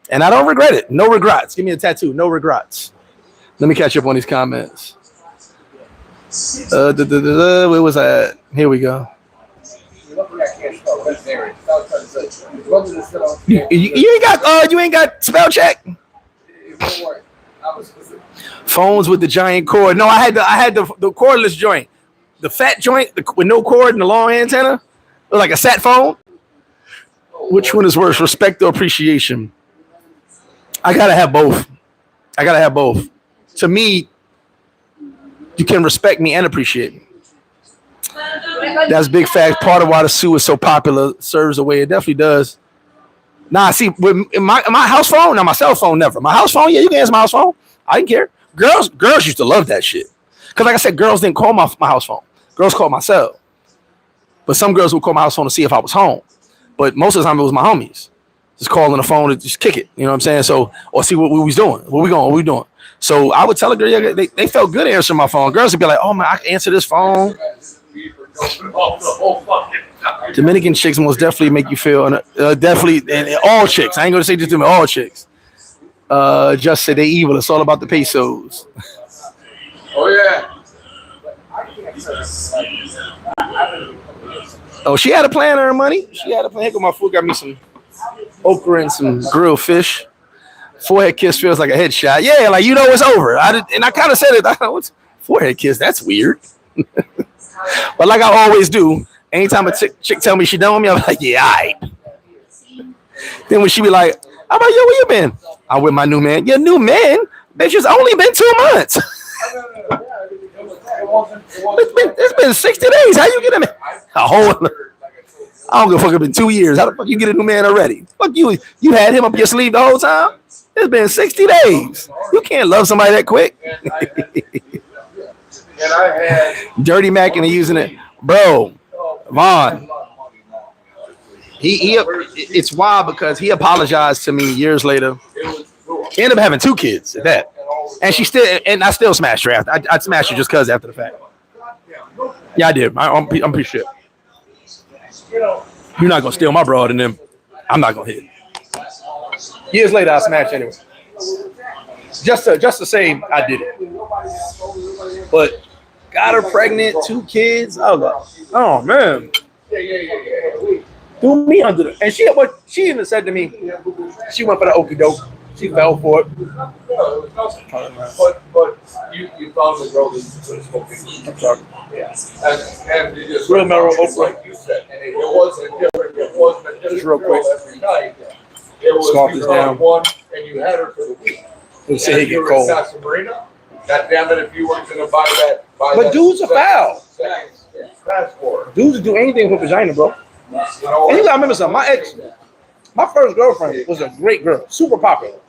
B: And I don't regret it. No regrets. Give me a tattoo. No regrets. Let me catch up on these comments. Where was I at? Here we go. You ain't got spell check? Phones with the giant cord. No, I had the cordless joint. The fat joint with no cord and the long antenna. Like a sat phone. Which one is worse, respect or appreciation? I gotta have both. To me, you can respect me and appreciate me. That's big fact. Part of why the Sue is so popular serves the way it definitely does. Nah, see, with my house phone, not my cell phone, never. My house phone, yeah, you can answer my house phone. I didn't care. Girls used to love that shit. Because like I said, girls didn't call my house phone. Girls called my cell. But some girls would call my house phone to see if I was home. But most of the time, it was my homies. Just calling the phone to just kick it. You know what I'm saying? So, or see what we was doing. What we doing? So I would tell a girl, yeah, they felt good answering my phone. Girls would be like, oh, man, I can answer this phone. Dominican chicks most definitely make you feel, definitely, and all chicks. I ain't going to say just all chicks. Just say they evil. It's all about the pesos.
F: Oh, yeah.
B: Oh, she had a plan on her money. She had a plan. My food got me some okra and some grilled fish. Forehead kiss feels like a headshot. Yeah, like you know it's over. I kind of said it. What's forehead kiss? That's weird. But like I always do, anytime a chick tell me she done with me, I'm like, yeah, all right. Then when she be like, how about you? Where you been? I'm with my new man. Your new man? Bitch, it's only been 2 months. It's been 60 days. How you get him a whole? I don't give a fuck. It's been 2 years. How the fuck you get a new man already? Fuck you. You had him up your sleeve the whole time? It's been 60 days. You can't love somebody that quick. Dirty Mac and he using it. Bro, Vaughn. It's wild because he apologized to me years later. He ended up having 2 kids at that. And I still smashed her after. I smashed her just because after the fact. Yeah, I did. I'm pretty sure. You're not gonna steal my broad and then I'm not gonna hit. Years later, I smashed anyway. Just to say I did it. But got her pregnant, 2 kids. I was like, oh man. Threw me under the. And she even said to me, she went for the okie doke. She fell for it.
F: But you found the girl that was smoking.
B: I'm sorry.
F: Yeah. And you just
B: real mellow okra.
F: like you said. And it wasn't different. It wasn't a different
B: just real quick.
F: Every night. It was
B: Scarf
F: you
B: this
F: found
B: down.
F: one and you had her for the week.
B: Let's say he
F: you
B: get
F: were
B: cold.
F: in Casa Marina. God damn it! If you weren't gonna buy that,
B: But dudes are foul.
F: Passport.
B: Dudes do anything for vagina, bro. And you gotta remember something. My first girlfriend was a great girl, super popular.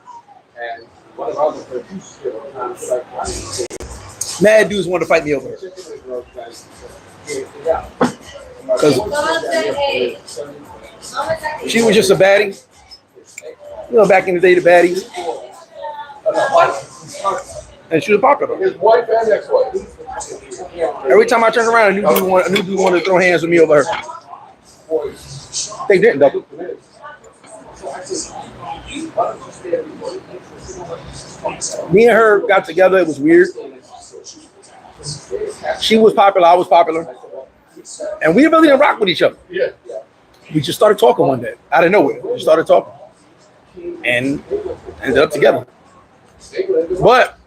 B: Mad dudes wanted to fight me over her. Because she was just a baddie. You know, back in the day, the baddies. And she was popular.
F: His wife and ex-wife.
B: Every time I turned around, a new dude wanted to throw hands with me over her. They didn't, though. Me and her got together. It was weird. She was popular. I was popular. And we really didn't rock with each other.
F: Yeah.
B: We just started talking one day. Out of nowhere. We started talking. And ended up together. But,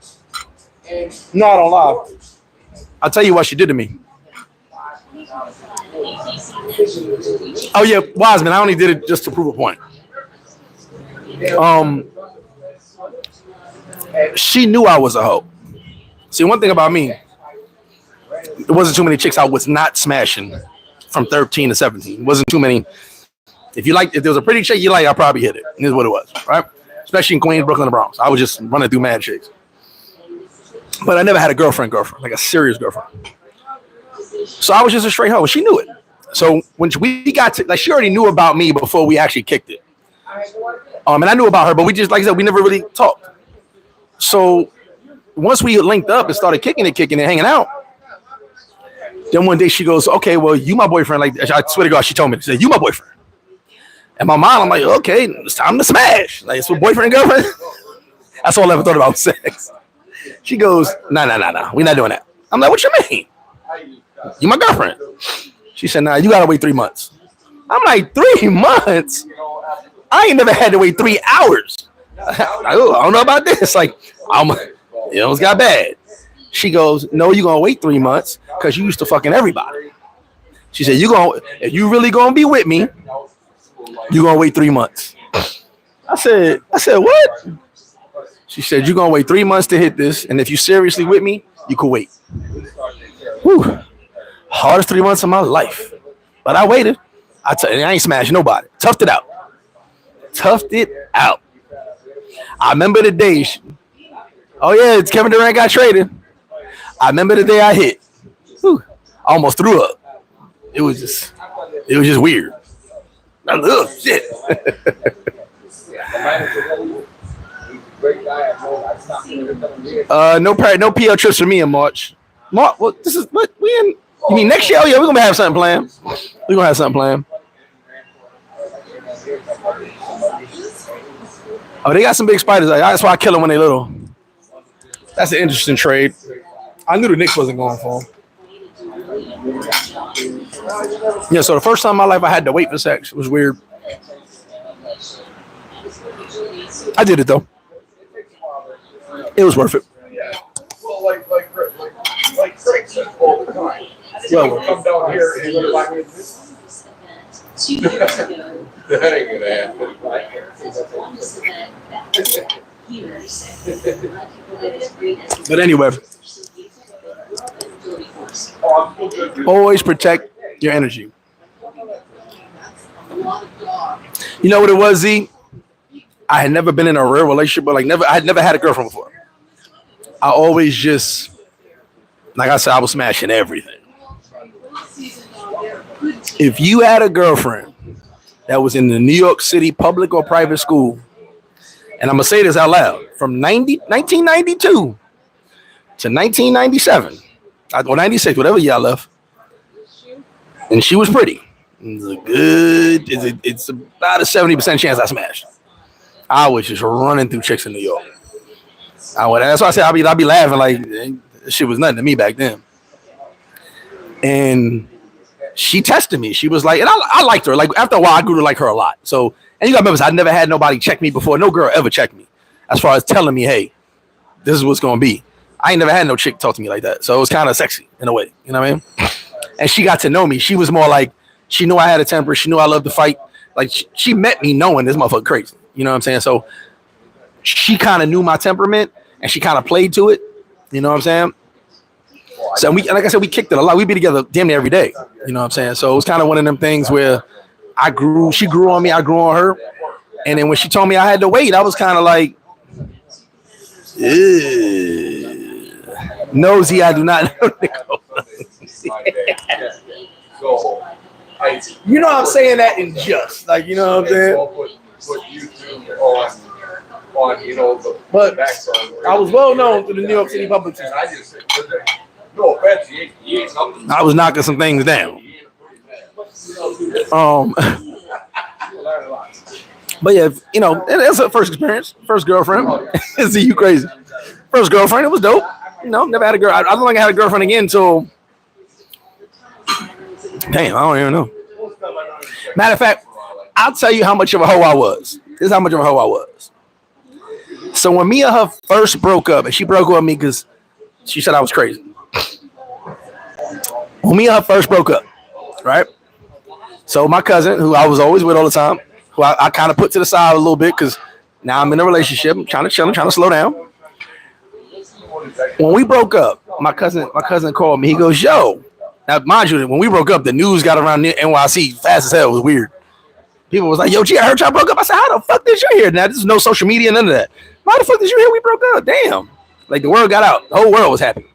B: no, I don't lie. I'll tell you what she did to me. Oh, yeah, Wiseman. I only did it just to prove a point. She knew I was a hoe. See, one thing about me, there wasn't too many chicks I was not smashing from 13 to 17. It wasn't too many. If there was a pretty chick you like, I probably hit it. And this is what it was, right? Especially in Queens, Brooklyn, and Bronx. I was just running through mad chicks. But I never had a girlfriend, like a serious girlfriend. So I was just a straight hoe. She knew it. So when we got to, like, she already knew about me before we actually kicked it. And I knew about her, but we just, like I said, we never really talked. So once we linked up and started kicking it, hanging out, Then one day she goes, okay, well, you my boyfriend. Like, I swear to God, she told me, she said, you my boyfriend. And my mom, I'm like, okay, it's time to smash. Like, it's what boyfriend and girlfriend. That's all I ever thought about sex. She goes, no, we're not doing that. I'm like, what you mean? You my girlfriend. She said, nah, you gotta wait 3 months. I'm like, 3 months? I ain't never had to wait 3 hours. I don't know about this. Like, it almost got bad. She goes, no, you're gonna wait 3 months because you used to fucking everybody. She said, if you really gonna be with me, you're gonna wait 3 months. I said, what? She said, you're gonna wait 3 months to hit this, and if you seriously with me, you could wait. Whew. Hardest 3 months of my life. But I waited. I ain't smashed nobody. Toughed it out. I remember the day. Oh yeah, it's Kevin Durant got traded. I remember the day I hit. Whew. I almost threw up. It was just weird. Oh shit. No PL trips for me in March. Well, this is what we in. You mean next year? Oh yeah, we're gonna have something planned. Oh, they got some big spiders. That's why I kill them when they little. That's an interesting trade. I knew the Knicks wasn't going for them. Yeah, so the first time in my life I had to wait for sex. It was weird. I did it though. It was worth it.
F: Well, like Craig says all the time.
B: Well,
F: We'll come down here and you're like, that ain't gonna happen.
B: But anyway, always protect your energy. You know what it was, Z? I had never been in a real relationship, but I had never had a girlfriend before. I always just, like I said, I was smashing everything. If you had a girlfriend that was in the New York City public or private school, and I'm going to say this out loud, from 1992 to 1997, or 96, whatever year I left, and she was pretty, it's about a 70% chance I smashed. I was just running through chicks in New York. That's why I said I'd be laughing like this shit was nothing to me back then. And she tested me. She was like, and I liked her. Like after a while, I grew to like her a lot. So, and you got to remember, I never had nobody check me before. No girl ever checked me as far as telling me, hey, this is what's going to be. I ain't never had no chick talk to me like that. So it was kind of sexy in a way. You know what I mean? And she got to know me. She was more like, she knew I had a temper. She knew I loved to fight. Like she met me knowing this motherfucker crazy. You know what I'm saying? So she kind of knew my temperament and she kind of played to it. You know what I'm saying? So like I said, we kicked it a lot. We'd be together damn near every day. You know what I'm saying? So it was kind of one of them things where she grew on me, I grew on her. And then when she told me I had to wait, I was kind of like, no, Z, I do not know. You know I'm saying that in jest. Like, you know what I'm saying?
F: Put YouTube on
B: but I was well known to the New York City public system.
F: I just said, no offense, he ain't something.
B: I was knocking some things down. But yeah, that's a first experience, first girlfriend. See, you crazy. First girlfriend, it was dope. Never had a girl. I don't think I had a girlfriend again until, damn, I don't even know. Matter of fact, I'll tell you how much of a hoe I was. This is how much of a hoe I was. So when me and her first broke up, and she broke up with me because she said I was crazy. When me and her first broke up, right? So my cousin, who I was always with all the time, who I kind of put to the side a little bit because now I'm in a relationship, I'm trying to chill, I'm trying to slow down. When we broke up, my cousin called me. He goes, yo. Now, mind you, when we broke up, the news got around NYC fast as hell. It was weird. People was like, yo, gee, I heard y'all broke up. I said, how the fuck did you hear? Now, there's no social media, none of that. Why the fuck did you hear we broke up? Damn. Like, the word got out. The whole world was happy.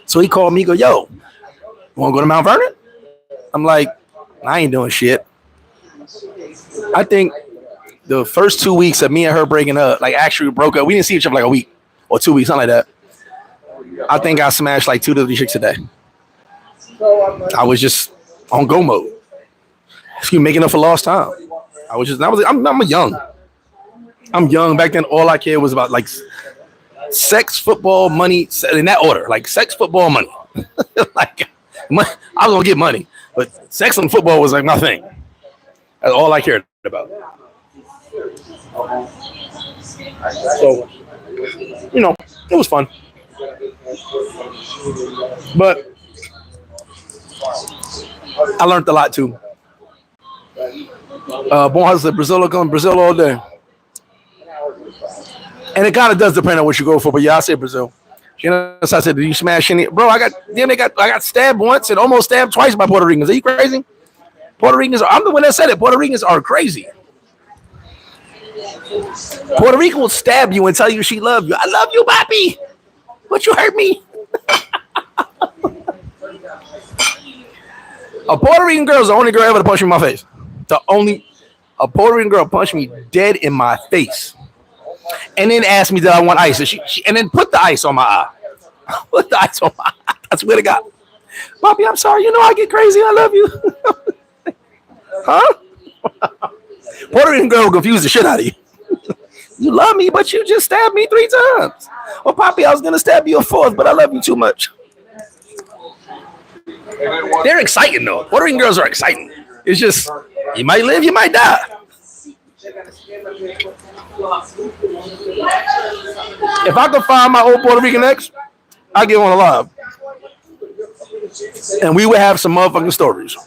B: So he called me. He go, yo, you want to go to Mount Vernon? I'm like, I ain't doing shit. I think the first 2 weeks of me and her breaking up, like, actually broke up. We didn't see each other like a week or 2 weeks, something like that. I think I smashed like 2 to 3 chicks a day. I was just on go mode. Excuse me, making up for lost time. I'm young. Back then, all I cared was about like sex, football, money, in that order. Like sex, football, money. Like I was gonna get money, but sex and football was like my thing. That's all I cared about. So, you know, it was fun. But I learned a lot too. Born said Brazil all day. And it kind of does depend on what you go for, but yeah, I say Brazil. I said, did you smash any? Bro, I got stabbed once and almost stabbed twice by Puerto Ricans. Are you crazy? Puerto Ricans, I'm the one that said it. Puerto Ricans are crazy. Puerto Rican will stab you and tell you she loves you. I love you, Papi. But you hurt me. A Puerto Rican girl is the only girl ever to punch me in my face. A Puerto Rican girl punched me dead in my face. And then asked me, did I want ice? And then put the ice on my eye. Put the ice on my eye. I swear to God. Papi, I'm sorry. You know I get crazy. I love you. Huh? Puerto Rican girl confused the shit out of you. You love me, but you just stabbed me 3 times. Well, Papi, I was going to stab you a 4th, but I love you too much. They're exciting, though. Puerto Rican girls are exciting. It's just, you might live, you might die. If I could find my old Puerto Rican ex, I'd get one alive. And we would have some motherfucking stories.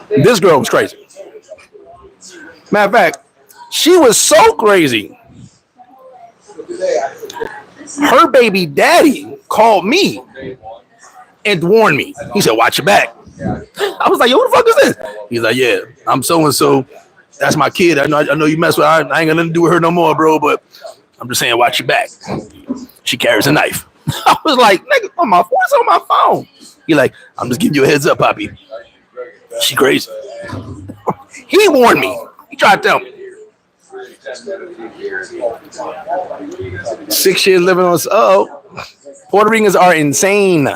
B: This girl was crazy. Matter of fact, she was so crazy. Her baby daddy called me and warned me. He said, watch your back. I was like, yo, what the fuck is this? He's like, yeah, I'm so-and-so. That's my kid. I know you mess with her. I ain't got nothing to do with her no more, bro, but I'm just saying, watch your back. She carries a knife. I was like, nigga, what's on my phone? He like, I'm just giving you a heads up, Papi. She crazy. He warned me. He tried to tell me. 6 years living on. Puerto Ricans are insane.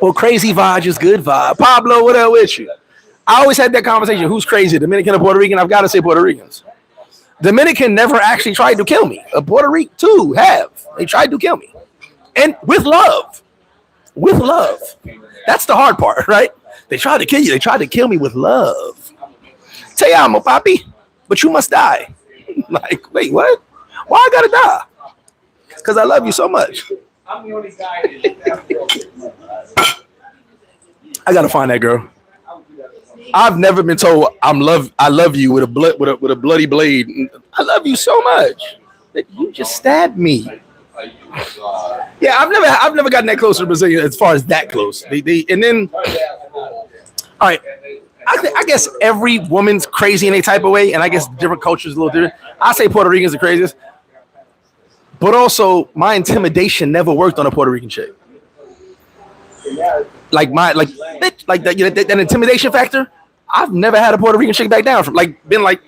B: Well, crazy vibe is good vibe. Pablo, what up with you? I always had that conversation. Who's crazy, Dominican or Puerto Rican? I've got to say Puerto Ricans. Dominican never actually tried to kill me. Puerto Rican too have. They tried to kill me. And with love. With love. That's the hard part, right? They tried to kill you. They tried to kill me with love. Te amo, papi, but you must die. Like, wait, what? Why I gotta die? Because I love you so much.
C: I'm the only guy.
B: I gotta find that girl. I've never been told I love you with a bloody blade. I love you so much that you just stabbed me. Yeah, I've never gotten that close to Brazilian as far as that close. And then, all right, I guess every woman's crazy in a type of way, and I guess different cultures a little different. I say Puerto Ricans are craziest, but also my intimidation never worked on a Puerto Rican chick. Like that intimidation factor. I've never had a Puerto Rican chick back down from been like,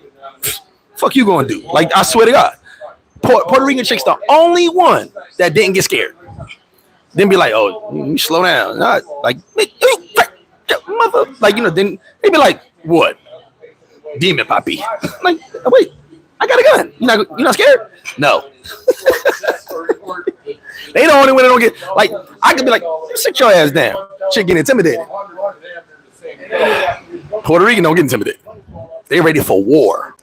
B: fuck you gonna do? Like, I swear to God, Puerto Rican chick's the only one that didn't get scared. Then be like, oh, you slow down. Not like, mother, then they be like, what? Demon Papi. Like, wait, I got a gun. You not scared? No. They the only one that don't get, like, I could be like, sit your ass down. Chick get intimidated. Puerto Rican don't get intimidated. They ready for war.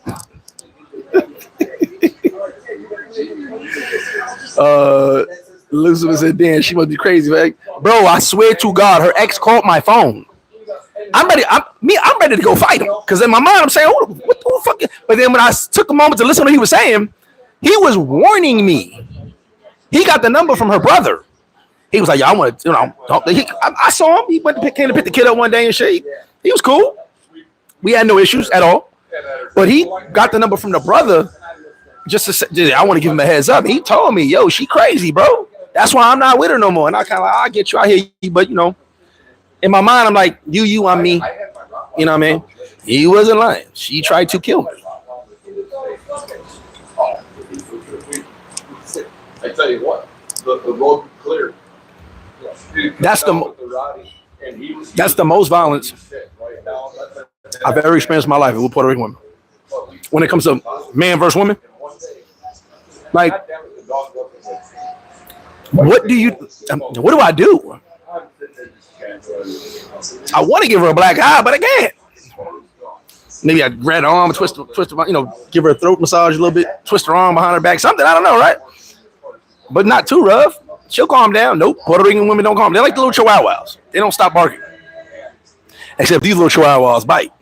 B: Elizabeth said, damn, she must be crazy. Like, bro, I swear to God, her ex called my phone. I'm ready to go fight him. Because in my mind, I'm saying, what the fuck? But then when I took a moment to listen to what he was saying, he was warning me. He got the number from her brother. He was like, I want to, I saw him. He came to pick the kid up one day and shit. He was cool. We had no issues at all. But he got the number from the brother just to say, I want to give him a heads up. He told me, yo, she crazy, bro. That's why I'm not with her no more. And I kind of like, I'll get you out here. But, in my mind, I'm like, you, I'm me. You know what I mean? He wasn't lying. She tried to kill me.
F: I tell you what, the road cleared.
B: That's the most violence I've ever experienced in my life with Puerto Rican women. When it comes to man versus woman, like, what do I do? I want to give her a black eye, but I can't. Maybe I grab her arm, twist her, give her a throat massage a little bit, twist her arm behind her back, something, I don't know, right? But not too rough. She'll calm down. Nope, Puerto Rican women don't calm. They're like the little chihuahuas. They don't stop barking. Except these little chihuahuas bite.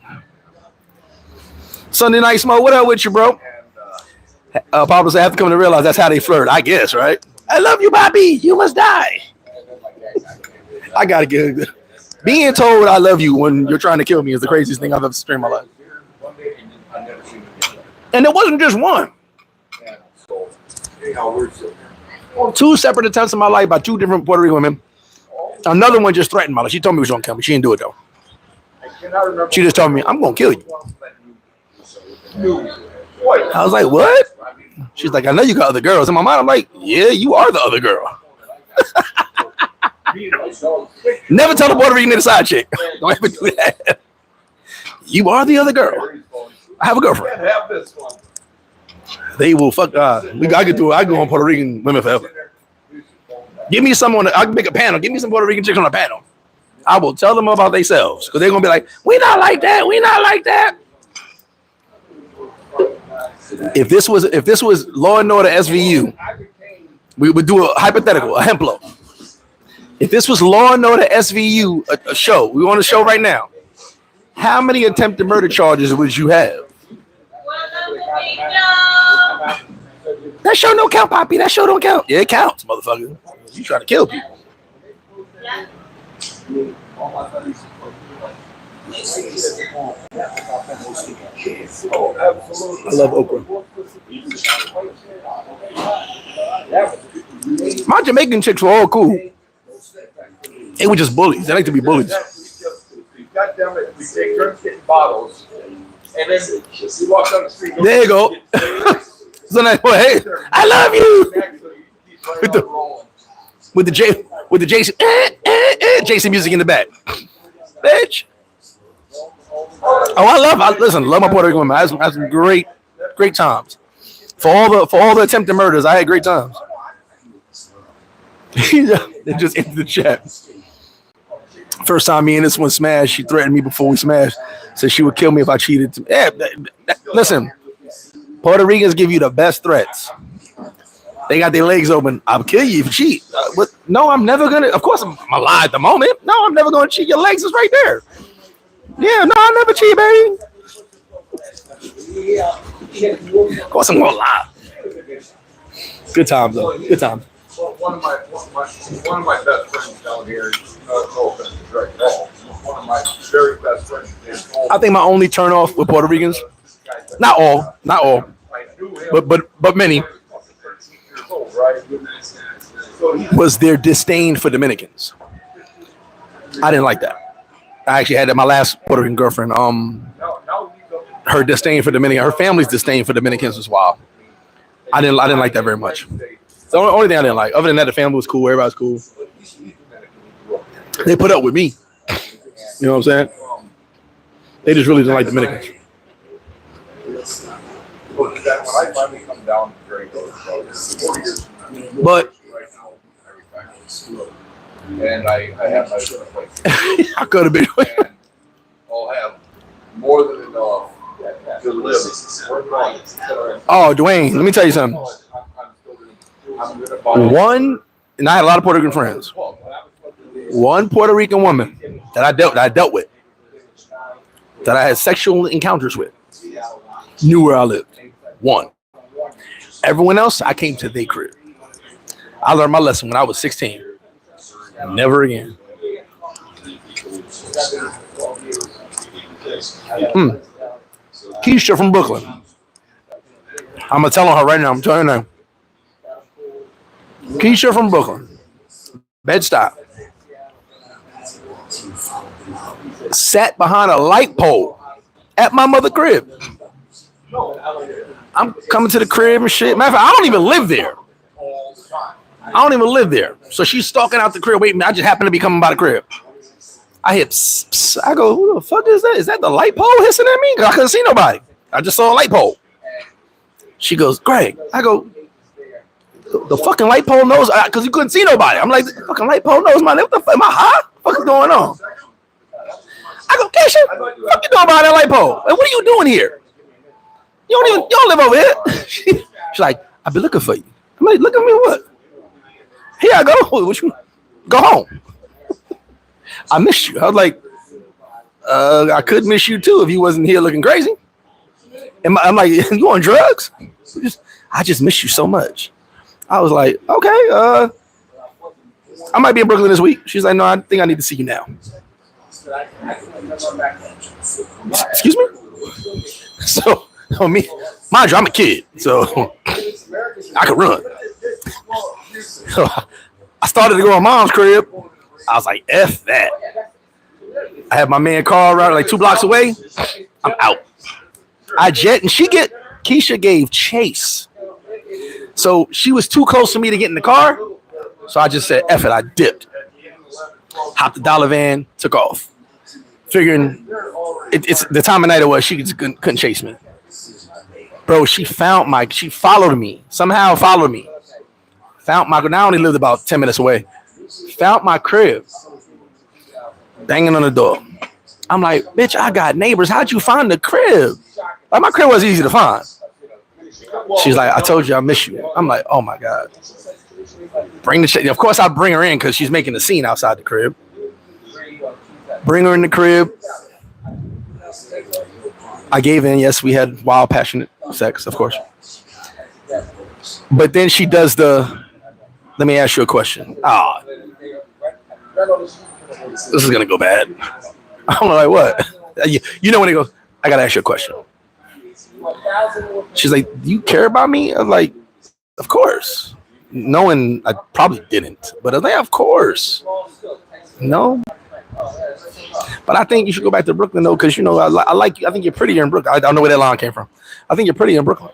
B: Sunday night smoke, what up with you, bro? Papa said, I have to come to realize that's how they flirt, I guess, right? I love you, Bobby. You must die. I gotta get it. Being told I love you when you're trying to kill me is the craziest thing I've ever seen in my life. And it wasn't just one. 2 separate attempts in my life by 2 different Puerto Rican women. Another one just threatened my life. She told me she was gonna kill me. She didn't do it though. She just told me, I'm gonna kill you. I was like, what? She's like, I know you got other girls. In my mind, I'm like, yeah, you are the other girl. Never tell the Puerto Rican to the side chick. Don't ever do that. You are the other girl. I have a girlfriend. They will fuck. I could do it. I go on Puerto Rican women forever. Give me someone. I can make a panel. Give me some Puerto Rican chicks on a panel. I will tell them about themselves because they're gonna be like, we not like that. We not like that. If this was Law and Order SVU, we would do a hypothetical, a hemplo. If this was Law and Order SVU, a show, we want a show right now. How many attempted murder charges would you have? That show don't count, Poppy. That show don't count. Yeah, it counts, motherfucker. You trying to kill people. I love okra. My Jamaican chicks were all cool. They were just bullies. They like to be bullies.
F: Goddamn it, we take turns getting bottles, and then she walks down the street.
B: There you go. So nice. Well, hey, I love you. With the Jason Jason music in the back, bitch. Oh, love my Puerto Rican women. I had some great times. For all the attempted murders, I had great times. They just entered the chat. First time me and this one smashed, she threatened me before we smashed. Said she would kill me if I cheated. Yeah, listen, Puerto Ricans give you the best threats. They got their legs open. I'll kill you if you cheat. No, I'm never gonna. Of course, I'm alive at the moment. No, I'm never gonna cheat. Your legs is right there. Yeah, no, I'll never cheat, baby. Of course, I'm gonna lie. Good times, though. Good times.
F: One of my best friends down here, one of my very best friends.
B: I think my only turn off with Puerto Ricans, not all, but many, was their disdain for Dominicans. I didn't like that. I actually had that my last Puerto Rican girlfriend. Her disdain for Dominican, her family's disdain for Dominicans was wild. I didn't like that very much. The only thing I didn't like, other than that, the family was cool, everybody was cool. They put up with me. You know what I'm saying? They just really didn't like Dominicans. But
F: and I have my
B: I could have been.
F: I'll have more than enough to live.
B: Oh, Dwayne, let me tell you something. One, and I had a lot of Puerto Rican friends. One Puerto Rican woman that I dealt with, that I had sexual encounters with, knew where I lived. One. Everyone else, I came to their crib. I learned my lesson when I was 16. Never again. Keisha from Brooklyn. I'm going to tell her right now. I'm telling her now. Keisha from Brooklyn. Bed-Stuy. Sat behind a light pole at my mother's crib. I'm coming to the crib and shit. Matter of fact, I don't even live there. I don't even live there. So she's stalking out the crib. Wait, I just happened to be coming by the crib. I hear psst, psst. I go, who the fuck is that? Is that the light pole hissing at me? I couldn't see nobody. I just saw a light pole. She goes, Greg. I go, the fucking light pole knows, because you couldn't see nobody. I'm like, the fucking light pole knows my name. What the fuck? Am I high? What is going on? I go, Keisha, what you doing behind that light pole? And what are you doing here? You don't live over here. She's like, I've been looking for you. I'm like, look at me, what? Here I go. Go home. I missed you. I was like, I could miss you too if you wasn't here looking crazy. And I'm like, you on drugs? I just miss you so much. I was like, okay, I might be in Brooklyn this week. She's like, no, I think I need to see you now. Excuse me? So me, mind you, I'm a kid, so I could run. So I started to go on mom's crib. I was like, F that. I had my man Carl around like 2 blocks away. I'm out. I jet and Keisha gave chase. So she was too close for me to get in the car. So I just said, F it, I dipped. Hopped the dollar van, took off. Figuring it's the time of night it was, she just couldn't chase me. Bro, she followed me. Somehow followed me. Now I only lived about 10 minutes away. Found my crib. Banging on the door. I'm like, bitch, I got neighbors. How'd you find the crib? Like, my crib was easy to find. She's like, I told you I miss you. I'm like, oh my God. Bring the shit. Of course, I bring her in because she's making a scene outside the crib. Bring her in the crib. I gave in. Yes, we had wild, passionate sex, of course. But then she does let me ask you a question. This is going to go bad. I'm like, what? You know when he goes, I got to ask you a question. She's like, do you care about me? I'm like, of course. Knowing I probably didn't. But I was like, of course. No. But I think you should go back to Brooklyn, though, because, I like you. I think you're prettier in Brooklyn. I don't know where that line came from. I think you're prettier in Brooklyn.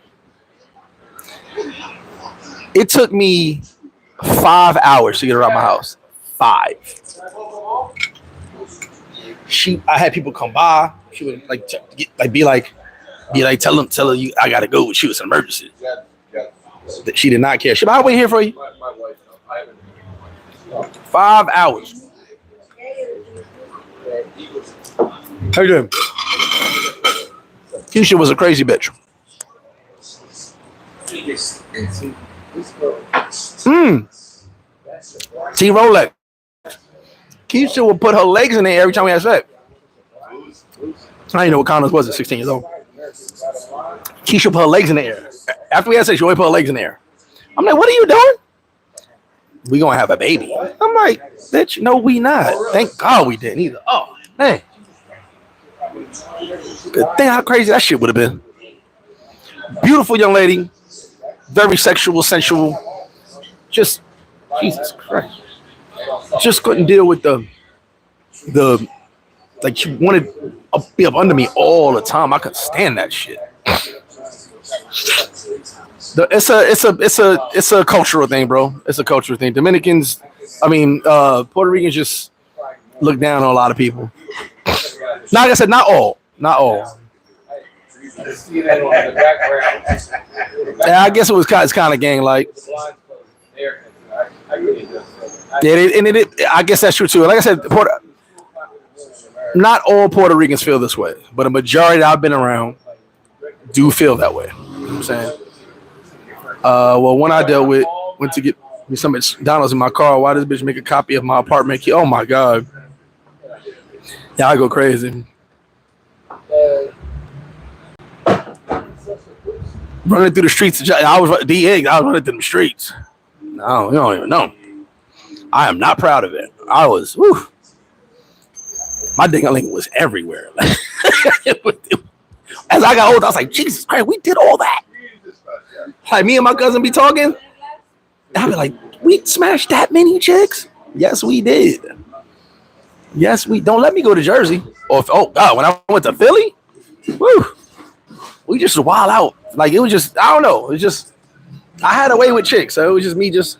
B: It took me 5 hours to get her out of my house. 5. I had people come by. She would tell her you I gotta go. She was an emergency. She did not care. She I'll wait here for you. 5 hours. How you doing? Keisha was a crazy bitch. T-Rolex. Keisha would put her legs in there every time we had sex. I didn't know what condoms was at 16 years old. Keisha put her legs in the air. After we had sex, she always put her legs in the air. I'm like, what are you doing? We gonna have a baby. I'm like, bitch, no, we not. Thank God we didn't either. Oh, man. Good thing how crazy that shit would have been. Beautiful young lady. Very sexual, sensual. Just, Jesus Christ. Just couldn't deal with the like she wanted to be up under me all the time. I couldn't stand that shit. It's a cultural thing, bro. It's a cultural thing. Dominicans, Puerto Ricans just look down on a lot of people. Now, like I said, not all. Yeah, I guess it's kind of gang like. Yeah, I guess that's true too. Like I said, not all Puerto Ricans feel this way, but a majority that I've been around do feel that way. You know what I'm saying? Well, one I dealt with went to get me some McDonald's in my car. Why does this bitch make a copy of my apartment key? Oh my God. Yeah, I go crazy. Running through the streets. I was running through the streets. No, you don't even know. I am not proud of it. I was, my ding-a-ling was everywhere. As I got older, I was like, Jesus Christ, we did all that. Like me and my cousin be talking. I'd be like, we smashed that many chicks? Yes, we did. Yes, don't let me go to Jersey. Or oh God, when I went to Philly, we just wild out. Like it was just, I don't know. It was just, I had a way with chicks, so it was just me just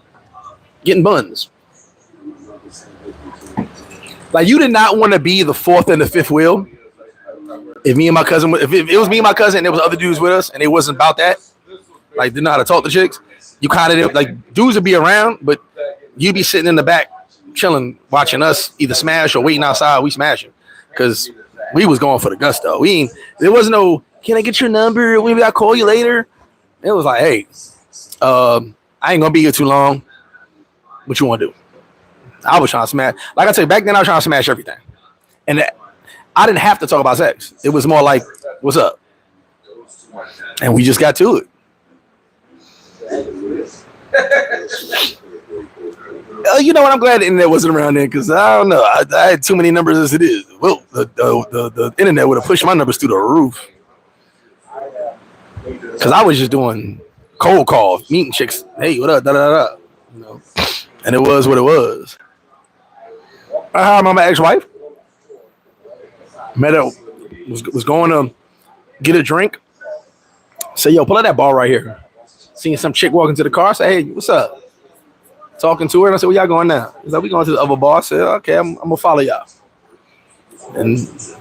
B: getting buns. Like, you did not want to be the fourth and the fifth wheel. If me and my cousin, if it was me and my cousin, and there was other dudes with us, and it wasn't about that, like, didn't know how to talk to chicks, you kind of, like, dudes would be around, but you'd be sitting in the back, chilling, watching us either smash or waiting outside. We smashing because we was going for the gusto. There was no, can I get your number? Maybe I'll call you later. It was like, hey, I ain't gonna be here too long. What you want to do? I was trying to smash. Like I tell you, back then I was trying to smash everything, and I didn't have to talk about sex. It was more like, what's up? And we just got to it. You know what? I'm glad the internet wasn't around then, because I don't know. I had too many numbers as it is. Well, the internet would have pushed my numbers through the roof. Because I was just doing cold calls, meeting chicks. Hey, what up? Da da da. You know, and it was what it was. I hired my ex-wife. Met her. Was going to get a drink. Say, yo, pull out that ball right here. Seeing some chick walking to the car. Say, hey, what's up? Talking to her, and I said, where y'all going now? He's like, we going to the other bar. I said, okay, I'm going to follow y'all. And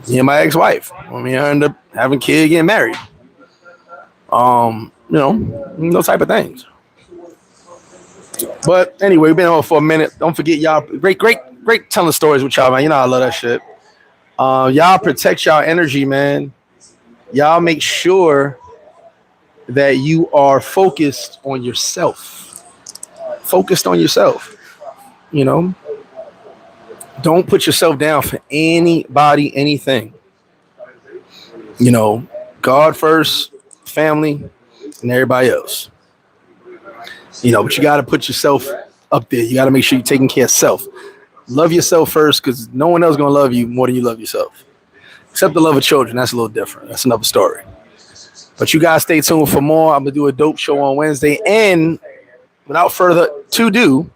B: me and my ex-wife, I ended up having kids, getting married. You know, those type of things. But anyway, we've been on for a minute. Don't forget, y'all, great telling stories with y'all, man. You know I love that shit. Y'all protect y'all energy, man. Y'all make sure that you are focused on yourself. Focused on yourself, you know. Don't put yourself down for anybody, anything. You know, God first, family, and everybody else. You know, but you got to put yourself up there. You got to make sure you're taking care of self. Love yourself first, because no one else is going to love you more than you love yourself. Except the love of children. That's a little different. That's another story. But you guys stay tuned for more. I'm going to do a dope show on Wednesday. And without further ado,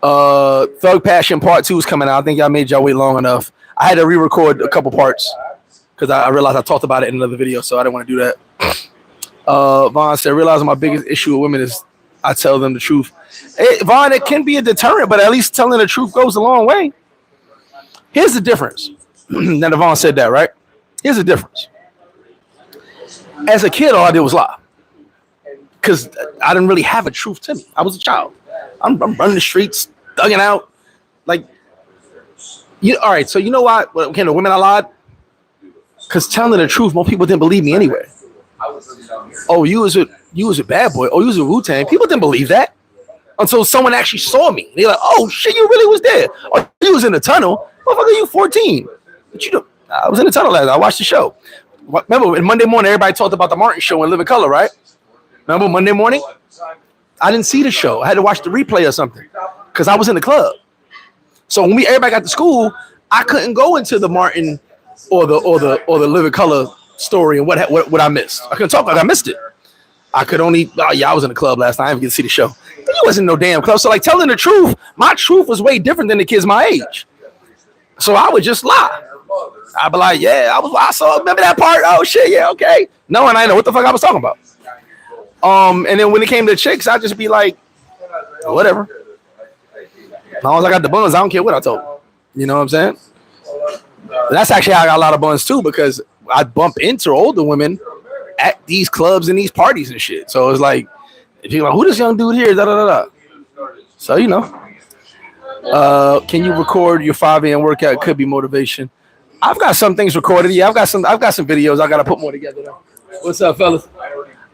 B: Thug Passion Part 2 is coming out. I think y'all made y'all wait long enough. I had to re-record a couple parts because I realized I talked about it in another video, so I didn't want to do that. Vaughn said, realizing my biggest issue with women is I tell them the truth. Hey, Vaughn, it can be a deterrent, but at least telling the truth goes a long way. Here's the difference. Now, Vaughn said that, right? Here's the difference. As a kid, all I did was lie. Because I didn't really have a truth to me. I was a child. I'm running the streets, thugging out. Like, all right, so you know what? Okay, the women I lied? Because telling the truth, most people didn't believe me anyway. Oh, you was a bad boy. Oh, you was a Wu-Tang. People didn't believe that until someone actually saw me. They're like, oh, shit, you really was there. Oh, you was in the tunnel. Motherfucker, you 14. But you know, I was in the tunnel last night. I watched the show. Remember, in Monday morning, everybody talked about the Martin show in Living Color, right? Remember Monday morning? I didn't see the show. I had to watch the replay or something because I was in the club. So when everybody got to school, I couldn't go into the Martin or the Living Color story and what I missed. I couldn't talk like I missed it. I could only, I was in the club last night. I didn't get to see the show. But you wasn't no damn club. So like telling the truth, my truth was way different than the kids my age. So I would just lie. I'd be like, yeah, I saw, remember that part? Oh shit, yeah, okay. No, and I know what the fuck I was talking about. And then when it came to chicks, I'd just be like, whatever. As long as I got the buns, I don't care what I told them. You know what I'm saying? That's actually how I got a lot of buns too, because I bump into older women at these clubs and these parties and shit. So it's like, if you're like, who this young dude here? Da, da, da, da. So, you know. Can you record your 5 a.m. workout? It could be motivation. I've got some things recorded. Yeah, I've got some videos. I gotta put more together though. What's up, fellas?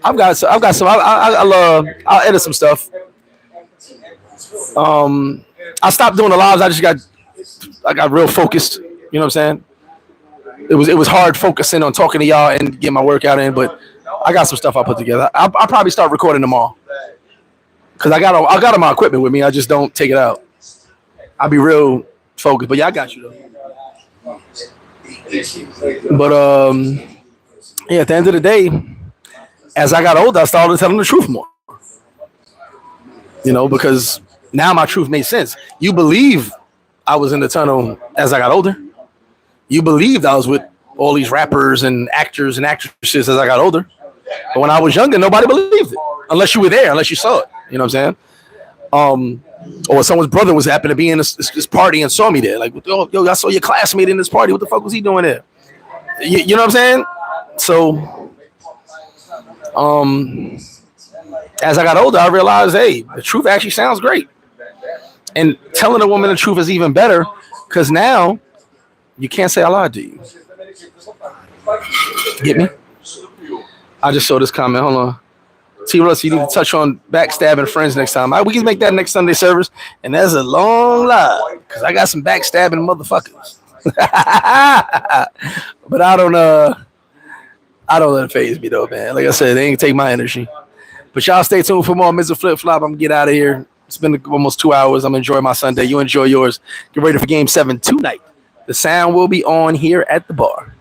B: I've got some. I'll edit some stuff. I stopped doing the lives. I got real focused. You know what I'm saying? It was hard focusing on talking to y'all and getting my workout in, but I got some stuff I put together. I'll probably start recording tomorrow because I got all my equipment with me. I just don't take it out. I'll be real focused, but yeah, I got you though. But yeah, at the end of the day, as I got older, I started telling the truth more. You know, because now my truth made sense. You believe I was in the tunnel as I got older. You believed I was with all these rappers and actors and actresses as I got older. But when I was younger, nobody believed it. Unless you were there, unless you saw it. You know what I'm saying? Or someone's brother was happened to be in this party and saw me there. Like, yo, I saw your classmate in this party. What the fuck was he doing there? You know what I'm saying? So, as I got older, I realized, hey, the truth actually sounds great. And telling a woman the truth is even better because now you can't say I lied to you. Get me? I just saw this comment. Hold on. T. Russ, you need to touch on backstabbing friends next time. We can make that next Sunday service, and that's a long lie because I got some backstabbing motherfuckers. But I don't let it faze me though, man. Like I said, they ain't take my energy. But y'all stay tuned for more MrFlipFlop. I'm gonna get out of here. It's been almost 2 hours. I'm enjoying my Sunday. You enjoy yours. Get ready for Game 7 tonight. The sound will be on here at the bar.